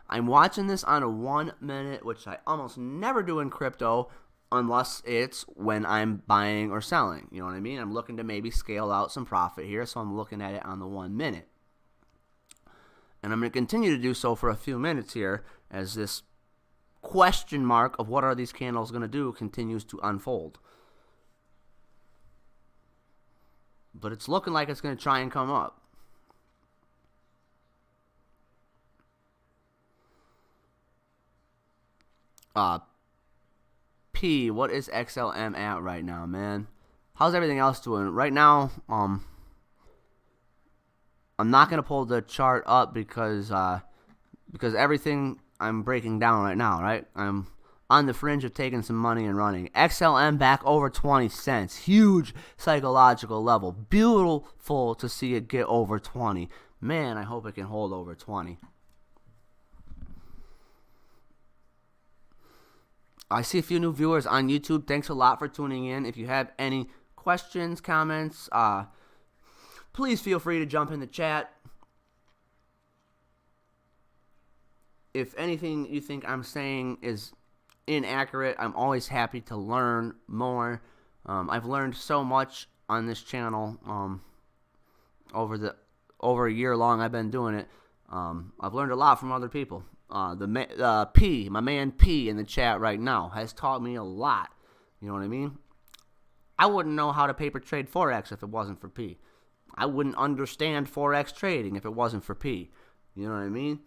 I'm watching this on a 1 minute, which I almost never do in crypto unless it's when I'm buying or selling. You know what I mean? I'm looking to maybe scale out some profit here, so I'm looking at it on the 1 minute. And I'm going to continue to do so for a few minutes here as this question mark of what are these candles going to do continues to unfold. But it's looking like it's going to try and come up. P, what is XLM at right now, man? How's everything else doing? Right now, I'm not going to pull the chart up because everything I'm breaking down right now, right? I'm on the fringe of taking some money and running. XLM back over 20 cents. Huge psychological level. Beautiful to see it get over 20. Man, I hope it can hold over 20. I see a few new viewers on YouTube. Thanks a lot for tuning in. If you have any questions, comments, please feel free to jump in the chat. If anything you think I'm saying is inaccurate, I'm always happy to learn more. I've learned so much on this channel over a year long I've been doing it. I've learned a lot from other people. P, my man P in the chat right now, has taught me a lot. You know what I mean? I wouldn't know how to paper trade Forex if it wasn't for P. I wouldn't understand Forex trading if it wasn't for P. You know what I mean?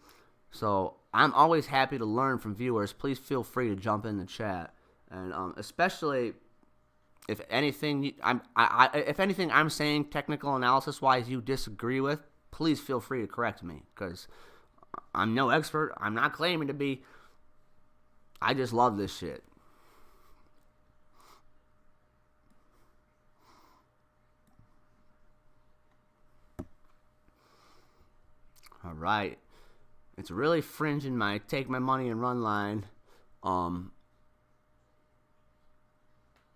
So I'm always happy to learn from viewers. Please feel free to jump in the chat, and especially if anything I'm saying technical analysis wise you disagree with, please feel free to correct me, because I'm no expert. I'm not claiming to be. I just love this shit. All right. It's really fringing my take my money and run line. And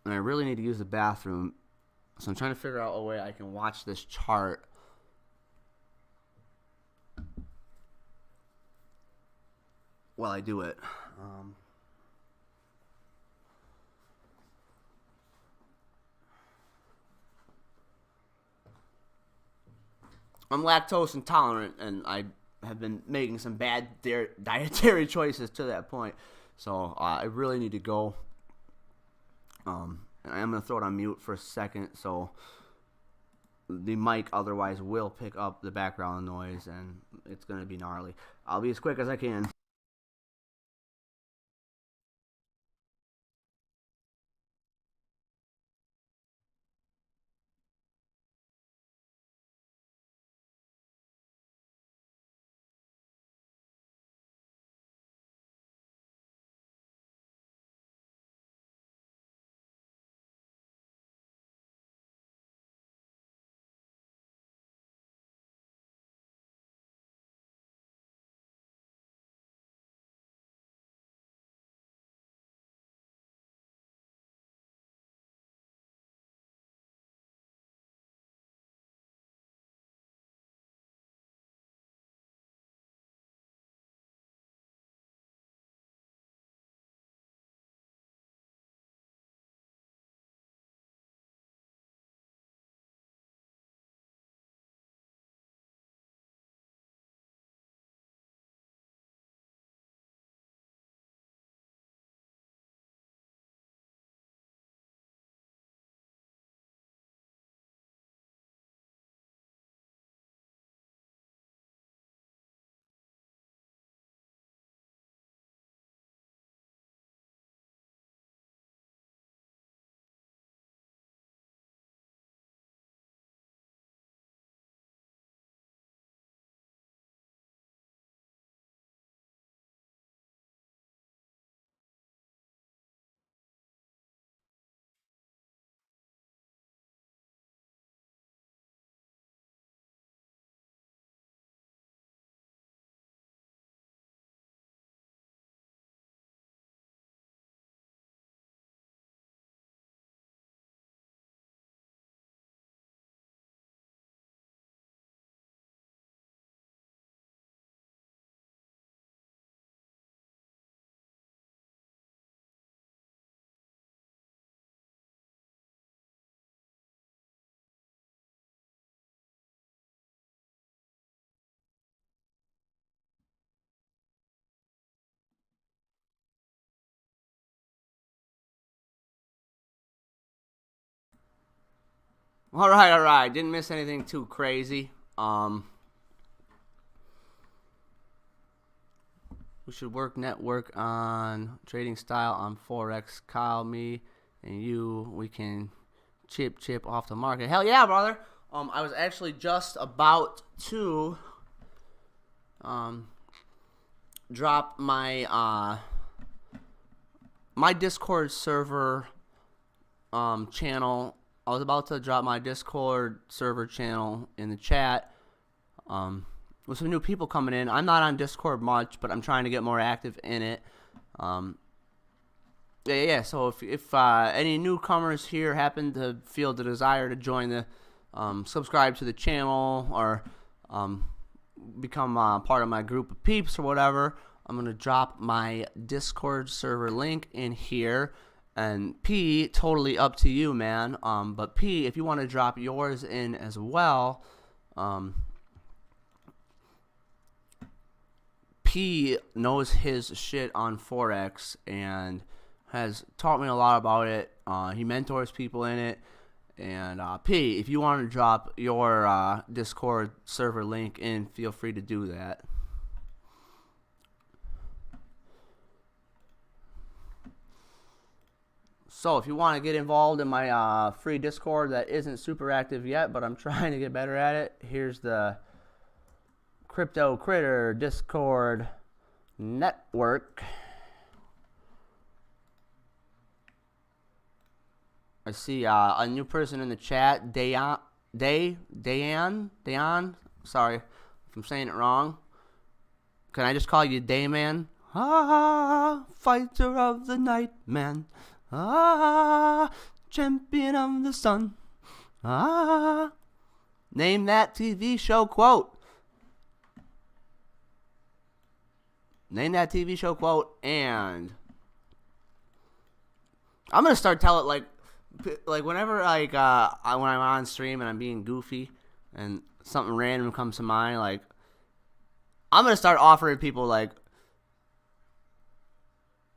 I really need to use the bathroom. So I'm trying to figure out a way I can watch this chart while I do it. I'm lactose intolerant, and I have been making some bad dietary choices to that point. So I really need to go. And I'm going to throw it on mute for a second, so the mic otherwise will pick up the background noise, and it's going to be gnarly. I'll be as quick as I can. All right. Didn't miss anything too crazy. We should network on trading style on Forex. Kyle, me, and you, we can chip off the market. Hell yeah, brother. I was actually just about to drop my my Discord server channel. I was about to drop my Discord server channel in the chat. With some new people coming in. I'm not on Discord much, but I'm trying to get more active in it. Yeah. So if any newcomers here happen to feel the desire to join the, subscribe to the channel, or become part of my group of peeps or whatever, I'm gonna drop my Discord server link in here. And P, totally up to you, man. But P, if you want to drop yours in as P knows his shit on Forex and has taught me a lot about it. He mentors people in it. And P, if you want to drop your Discord server link in, feel free to do that. So if you want to get involved in my free Discord that isn't super active yet, but I'm trying to get better at it, here's the Crypto Critter Discord network. I see a new person in the chat, Dayan. Sorry if I'm saying it wrong. Can I just call you Dayman? Ah, fighter of the night, man. Ah, champion of the sun. Ah, name that TV show quote. Name that TV show quote, and I'm gonna start telling like whenever when I'm on stream and I'm being goofy and something random comes to mind, like I'm gonna start offering people like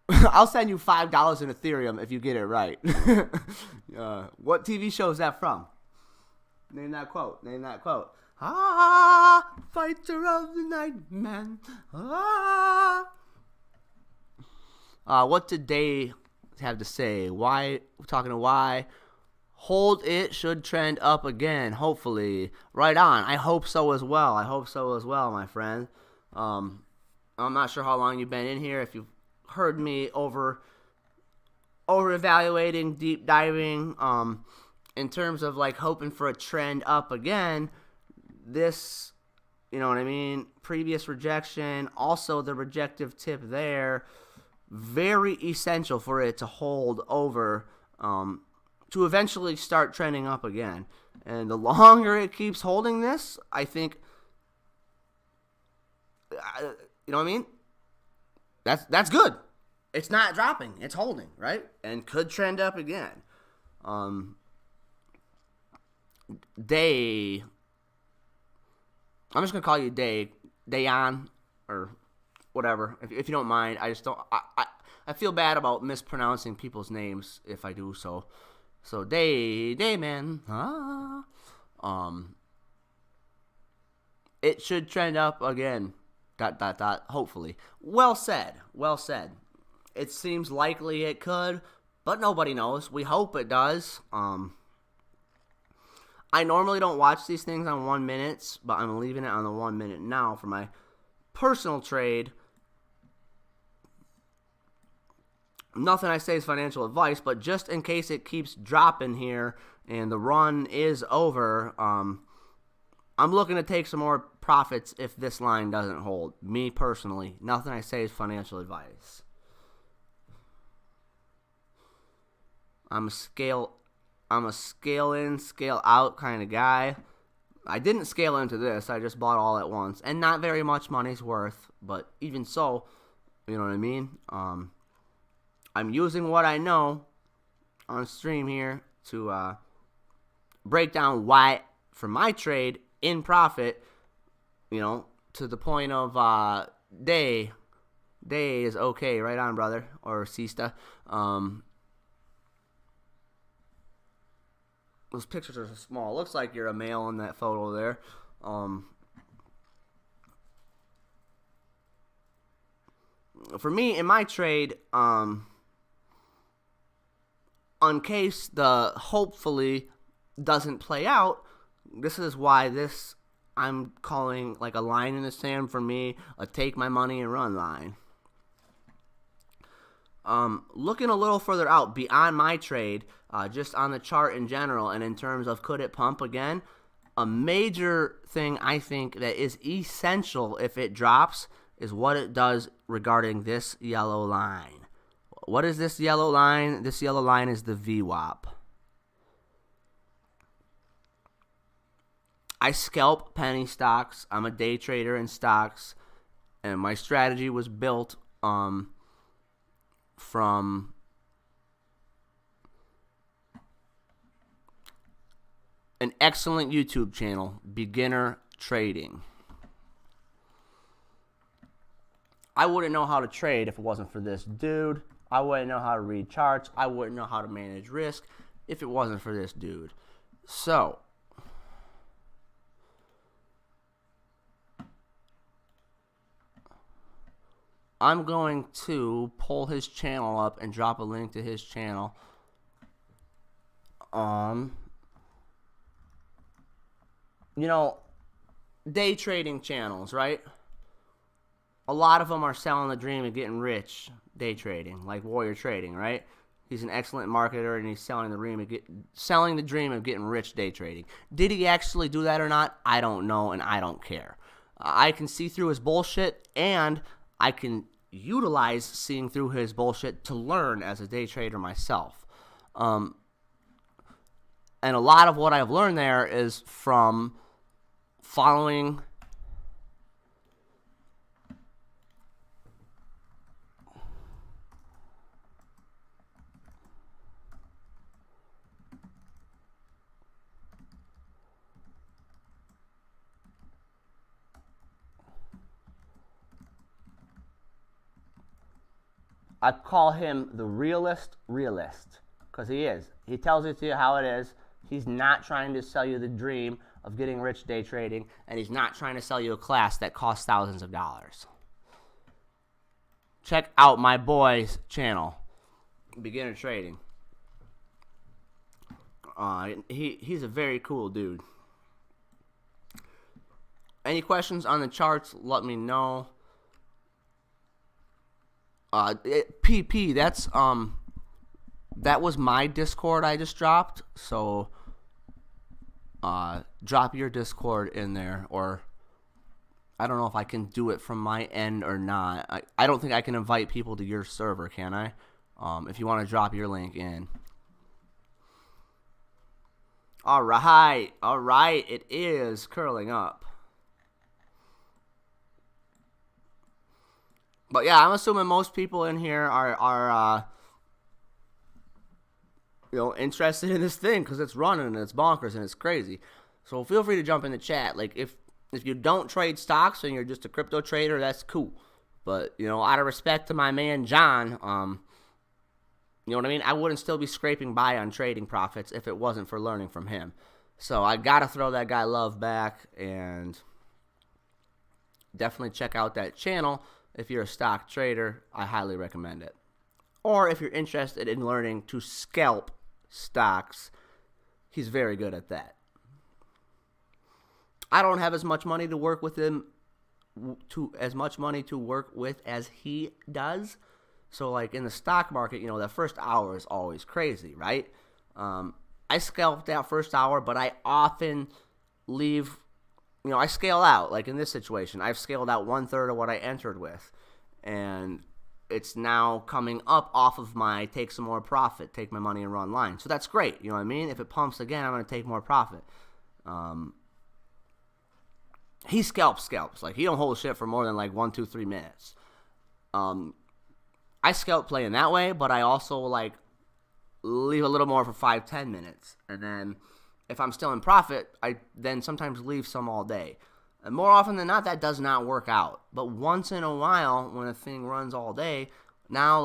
I'll send you $5 in Ethereum if you get it right. What TV show is that from? Name that quote. Name that quote. Ah, fighter of the night, man. Ah. What did they have to say? Why? We're talking to why. Hold it should trend up again, hopefully. Right on. I hope so as well. I hope so as well, my friend. I'm not sure how long you've been in here. If you've heard me over evaluating, deep diving, in terms of like hoping for a trend up again, this, you know what I mean? Previous rejection, also the rejective tip there, very essential for it to hold over, to eventually start trending up again. And the longer it keeps holding this, I think, you know what I mean? That's good. It's not dropping. It's holding, right? And could trend up again. I'm just going to call you Dayan, or whatever. If you don't mind, I just don't, I feel bad about mispronouncing people's names if I do so. So, Dayman. It should trend up again. ... Hopefully. Well said. Well said. It seems likely it could, but nobody knows. We hope it does. I normally don't watch these things on 1 minute, but I'm leaving it on the 1 minute now for my personal trade. Nothing I say is financial advice, but just in case it keeps dropping here and the run is over, I'm looking to take some more profits if this line doesn't hold. Me personally, nothing I say is financial advice. I'm a scale in, scale out kind of guy. I didn't scale into this. I just bought all at once, and not very much money's worth. But even so, you know what I mean. I'm using what I know on stream here to break down why for my trade in profit, you know, to the point of day is okay. Right on, brother, or sister. Those pictures are small. Looks like you're a male in that photo there. For me, in my trade, in case the hopefully doesn't play out, this is why this I'm calling like a line in the sand for me, a take my money and run line. Looking a little further out beyond my trade, just on the chart in general, and in terms of could it pump again, a major thing I think that is essential if it drops is what it does regarding this yellow line. What is this yellow line? This yellow line is the VWAP. I scalp penny stocks. I'm a day trader in stocks, and my strategy was built from an excellent YouTube channel, Beginner Trading. I wouldn't know how to trade if it wasn't for this dude. I wouldn't know how to read charts. I wouldn't know how to manage risk if it wasn't for this dude. So, I'm going to pull his channel up and drop a link to his channel. You know, day trading channels, right? A lot of them are selling the dream of getting rich day trading, like Warrior Trading, right? He's an excellent marketer, and he's selling the dream of getting rich day trading. Did he actually do that or not? I don't know, and I don't care. I can see through his bullshit, and I can utilize seeing through his bullshit to learn as a day trader myself. And a lot of what I've learned there is from following I call him the realist because he is. He tells it to you how it is. He's not trying to sell you the dream of getting rich day trading, and he's not trying to sell you a class that costs thousands of dollars. Check out my boy's channel, Beginner Trading. He's a very cool dude. Any questions on the charts, let me know. PP, that was my Discord I just dropped, so drop your Discord in there, or I don't know if I can do it from my end or not. I don't think I can invite people to your server, can I? If you want to drop your link in. All right, it is curling up. But yeah, I'm assuming most people in here are interested in this thing because it's running and it's bonkers and it's crazy. So feel free to jump in the chat. Like if you don't trade stocks and you're just a crypto trader, that's cool. But out of respect to my man John, you know what I mean? I wouldn't still be scraping by on trading profits if it wasn't for learning from him. So I gotta throw that guy love back, and definitely check out that channel. If you're a stock trader, I highly recommend it. Or if you're interested in learning to scalp stocks, he's very good at that. I don't have as much money to work with him, as he does. So like in the stock market, that first hour is always crazy, right? I scalped that first hour, but I often leave. I scale out. Like in this situation, I've scaled out 1/3 of what I entered with, and it's now coming up off of my take some more profit, take my money and run line. So that's great. You know what I mean? If it pumps again, I'm going to take more profit. He scalps. Like he don't hold shit for more than like 1, 2, 3 minutes. I scalp playing that way, but I also like leave a little more for 5, 10 minutes, and then if I'm still in profit, I then sometimes leave some all day. And more often than not, that does not work out. But once in a while, when a thing runs all day, now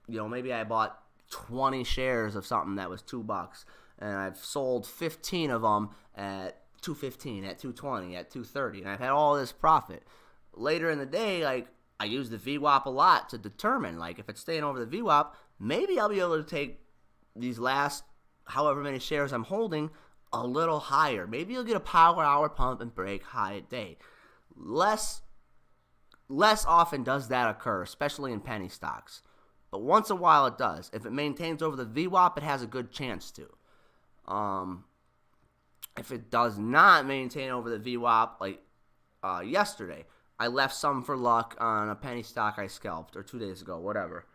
maybe I bought 20 shares of something that was $2, and I've sold 15 of them at $2.15, at $2.20, at $2.30, and I've had all this profit. Later in the day, I use the VWAP a lot to determine, if it's staying over the VWAP, maybe I'll be able to take these last however many shares I'm holding a little higher. Maybe you'll get a power hour pump and break high at day. Less often does that occur, especially in penny stocks. But once in a while it does. If it maintains over the VWAP, it has a good chance to. If it does not maintain over the VWAP, yesterday, I left some for luck on a penny stock I scalped, or 2 days ago, whatever.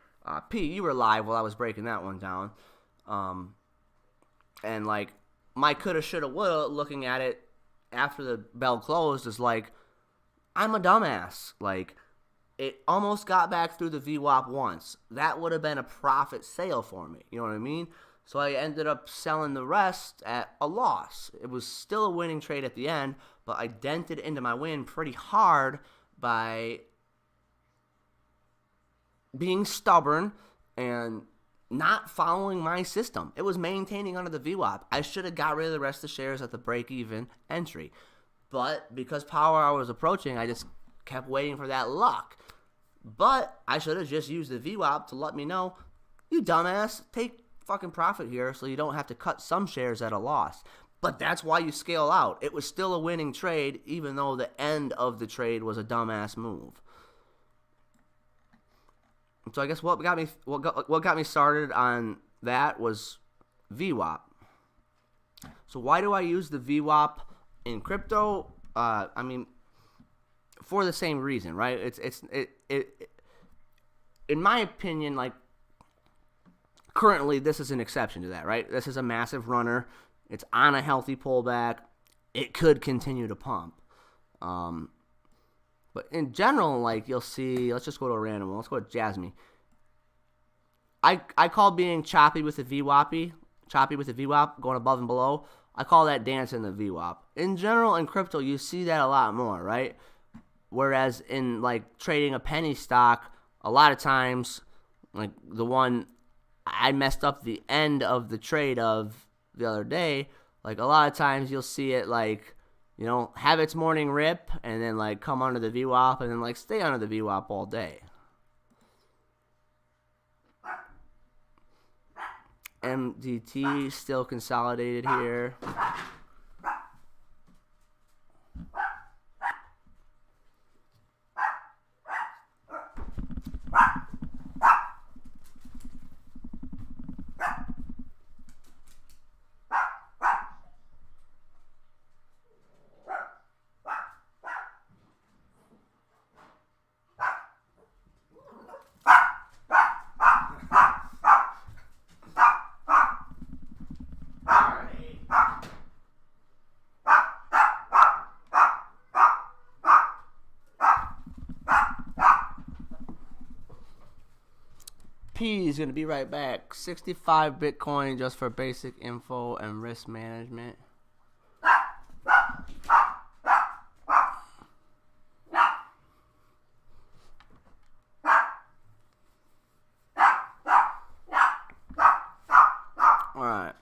P, you were live while I was breaking that one down. And my coulda, shoulda, woulda, looking at it after the bell closed, is I'm a dumbass. It almost got back through the VWAP once. That would have been a profit sale for me. You know what I mean? So I ended up selling the rest at a loss. It was still a winning trade at the end, but I dented into my win pretty hard by being stubborn and not following my system. It was maintaining under the VWAP. I should have got rid of the rest of the shares at the break-even entry. But because power hour was approaching, I just kept waiting for that luck. But I should have just used the VWAP to let me know, you dumbass, take fucking profit here so you don't have to cut some shares at a loss. But that's why you scale out. It was still a winning trade, even though the end of the trade was a dumbass move. So I guess what got me started on that was VWAP. So why do I use the VWAP in crypto? I mean, for the same reason, right? It in my opinion, like, currently this is an exception to that, right? This is a massive runner. It's on a healthy pullback. It could continue to pump. But in general, like, you'll see, let's just go to a random one. Let's go to Jasmine. I call being choppy with the VWAP, going above and below. I call that dancing the VWAP. In general, in crypto, you see that a lot more, right? Whereas in, like, trading a penny stock, a lot of times, like the one I messed up the end of the trade of the other day, like, a lot of times you'll see it, like, you know, have its morning rip and then, like, come under the VWAP and then, like, stay under the VWAP all day. MDT still consolidated here. P is going to be right back. 65 Bitcoin just for basic info and risk management. Alright.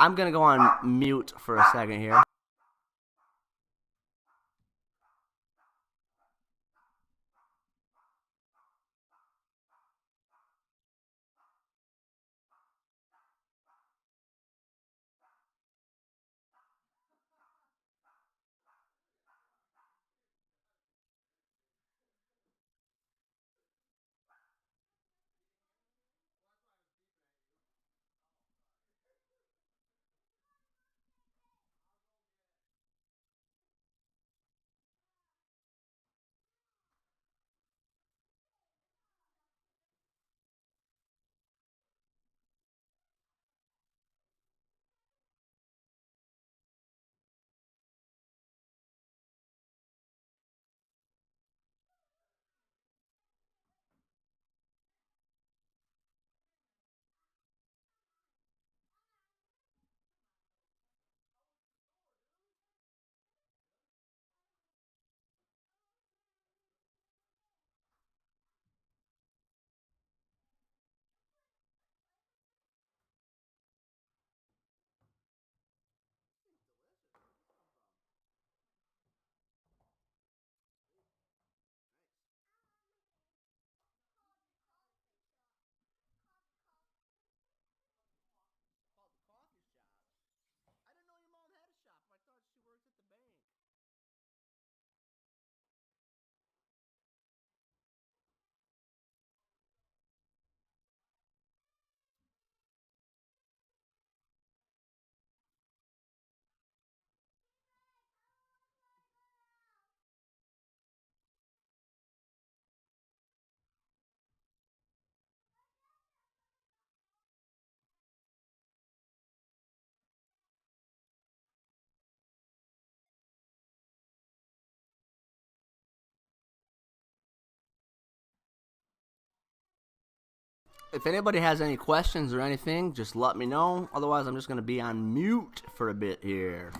I'm going to go on mute for a second here. if anybody has any questions or anything, just let me know. Otherwise, I'm just going to be on mute for a bit here.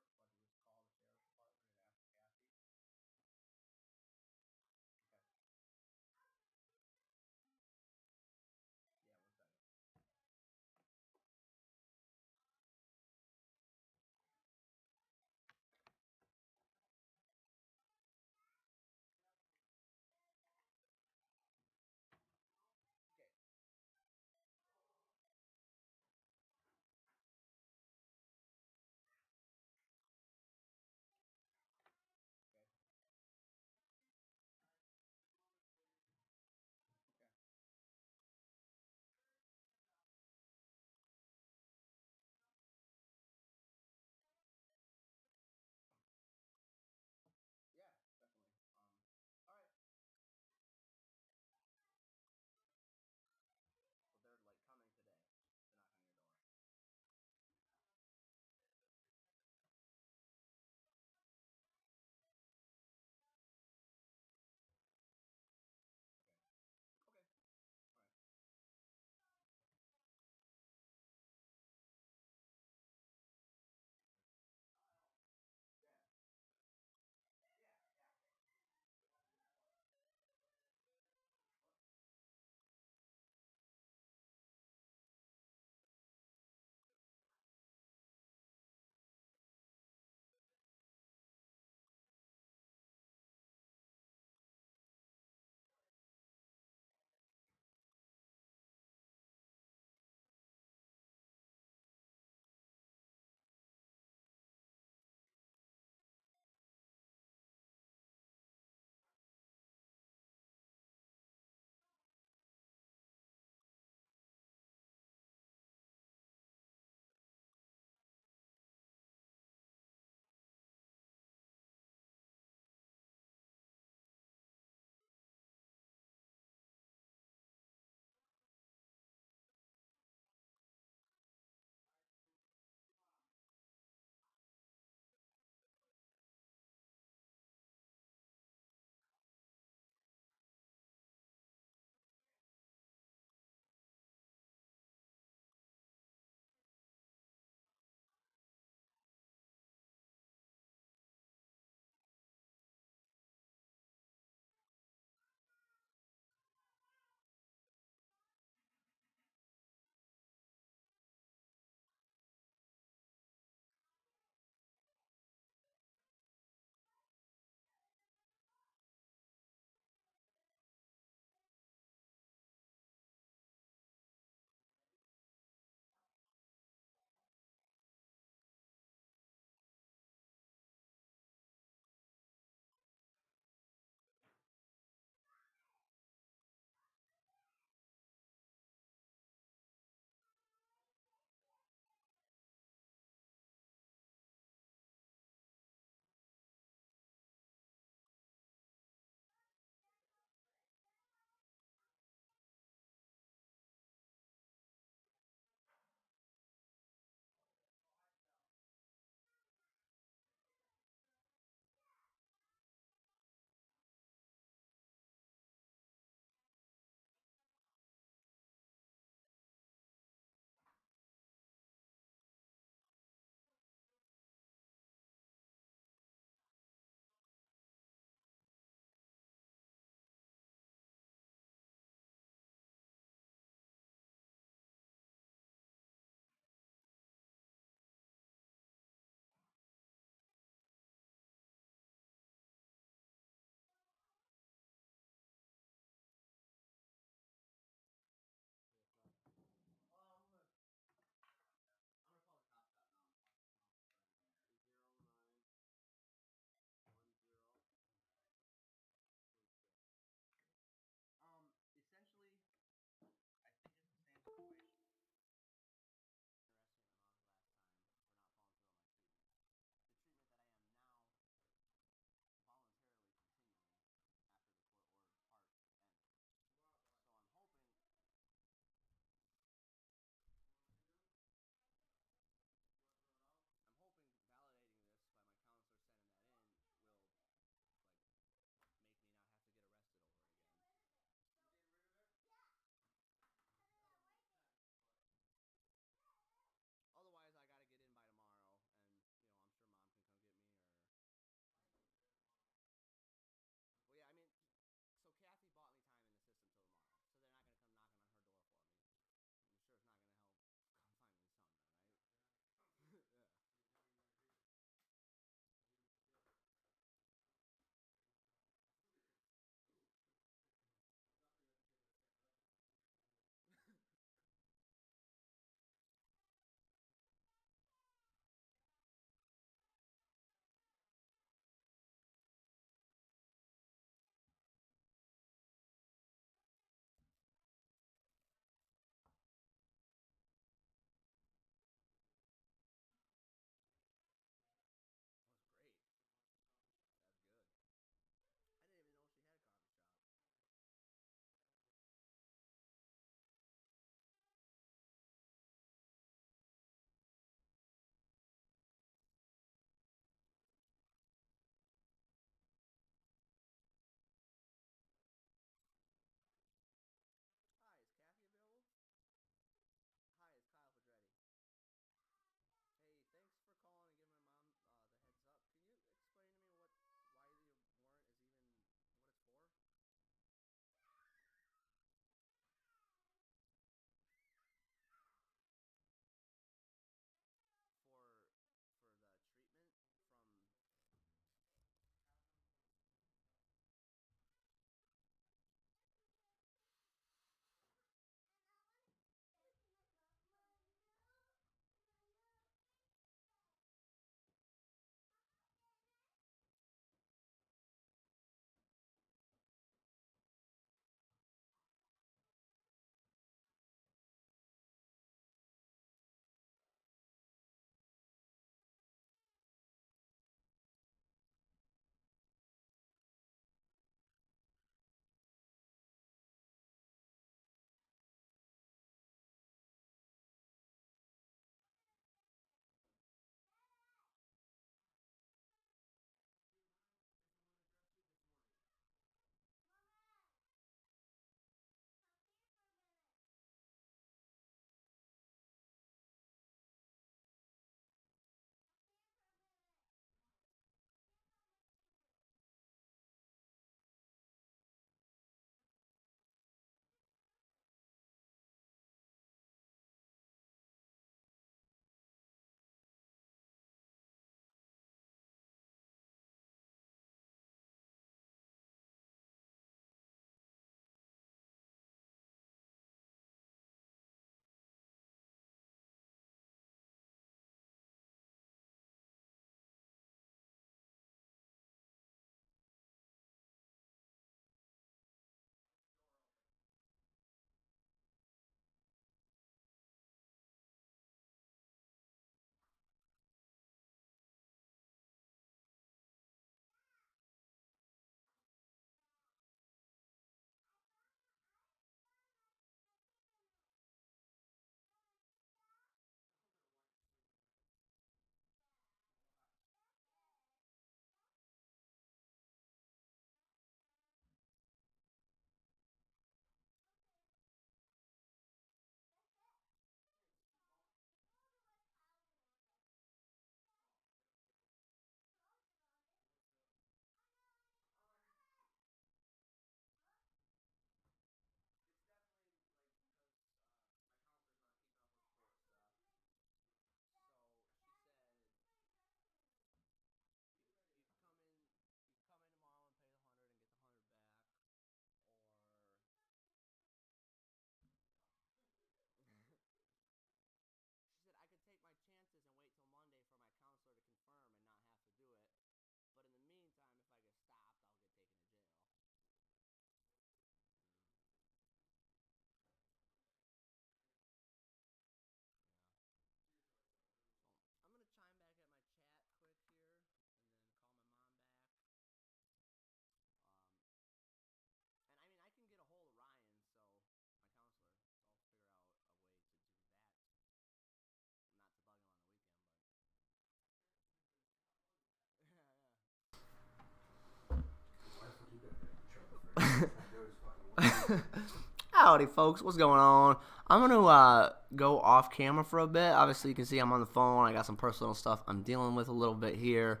Howdy, folks. What's going on? I'm going to go off camera for a bit. Obviously, you can see I'm on the phone. I got some personal stuff I'm dealing with a little bit here.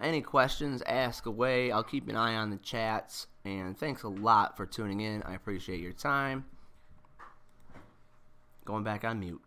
Any questions, ask away. I'll keep an eye on the chats. And thanks a lot for tuning in. I appreciate your time. Going back on mute.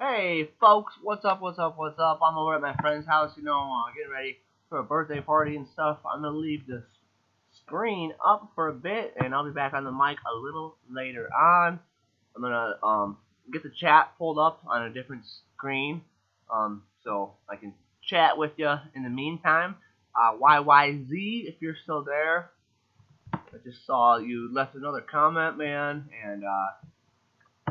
Hey folks, what's up, what's up, what's up? I'm over at my friend's house, getting ready for a birthday party and stuff. I'm gonna leave this screen up for a bit and I'll be back on the mic a little later on. I'm gonna get the chat pulled up on a different screen so I can chat with you in the meantime. YYZ, if you're still there, I just saw you left another comment, man, and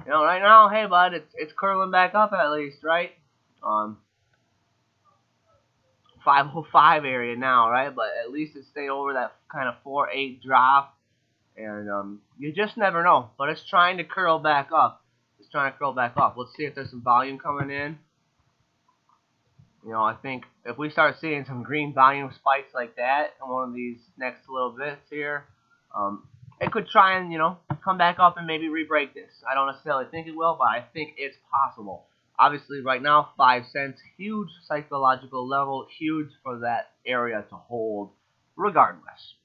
right now, hey bud, it's curling back up at least, right? 505 area now, right? But at least it stayed over that kind of 4.8 drop, and you just never know. But it's trying to curl back up. It's trying to curl back up. Let's see if there's some volume coming in. I think if we start seeing some green volume spikes like that in one of these next little bits here, it could try and, come back up and maybe re-break this. I don't necessarily think it will, but I think it's possible. Obviously, right now, 5 cents, huge psychological level, huge for that area to hold, regardless.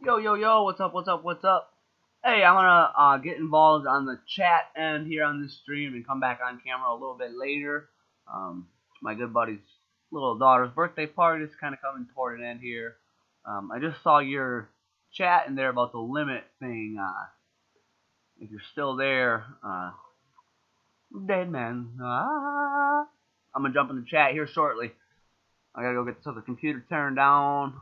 Yo, yo, yo, what's up, what's up, what's up? Hey, I'm gonna get involved on the chat end here on this stream and come back on camera a little bit later. My good buddy's little daughter's birthday party is kind of coming toward an end here. I just saw your chat in there about the limit thing. If you're still there, dead man. I'm gonna jump in the chat here shortly. I gotta go get this other computer turned down.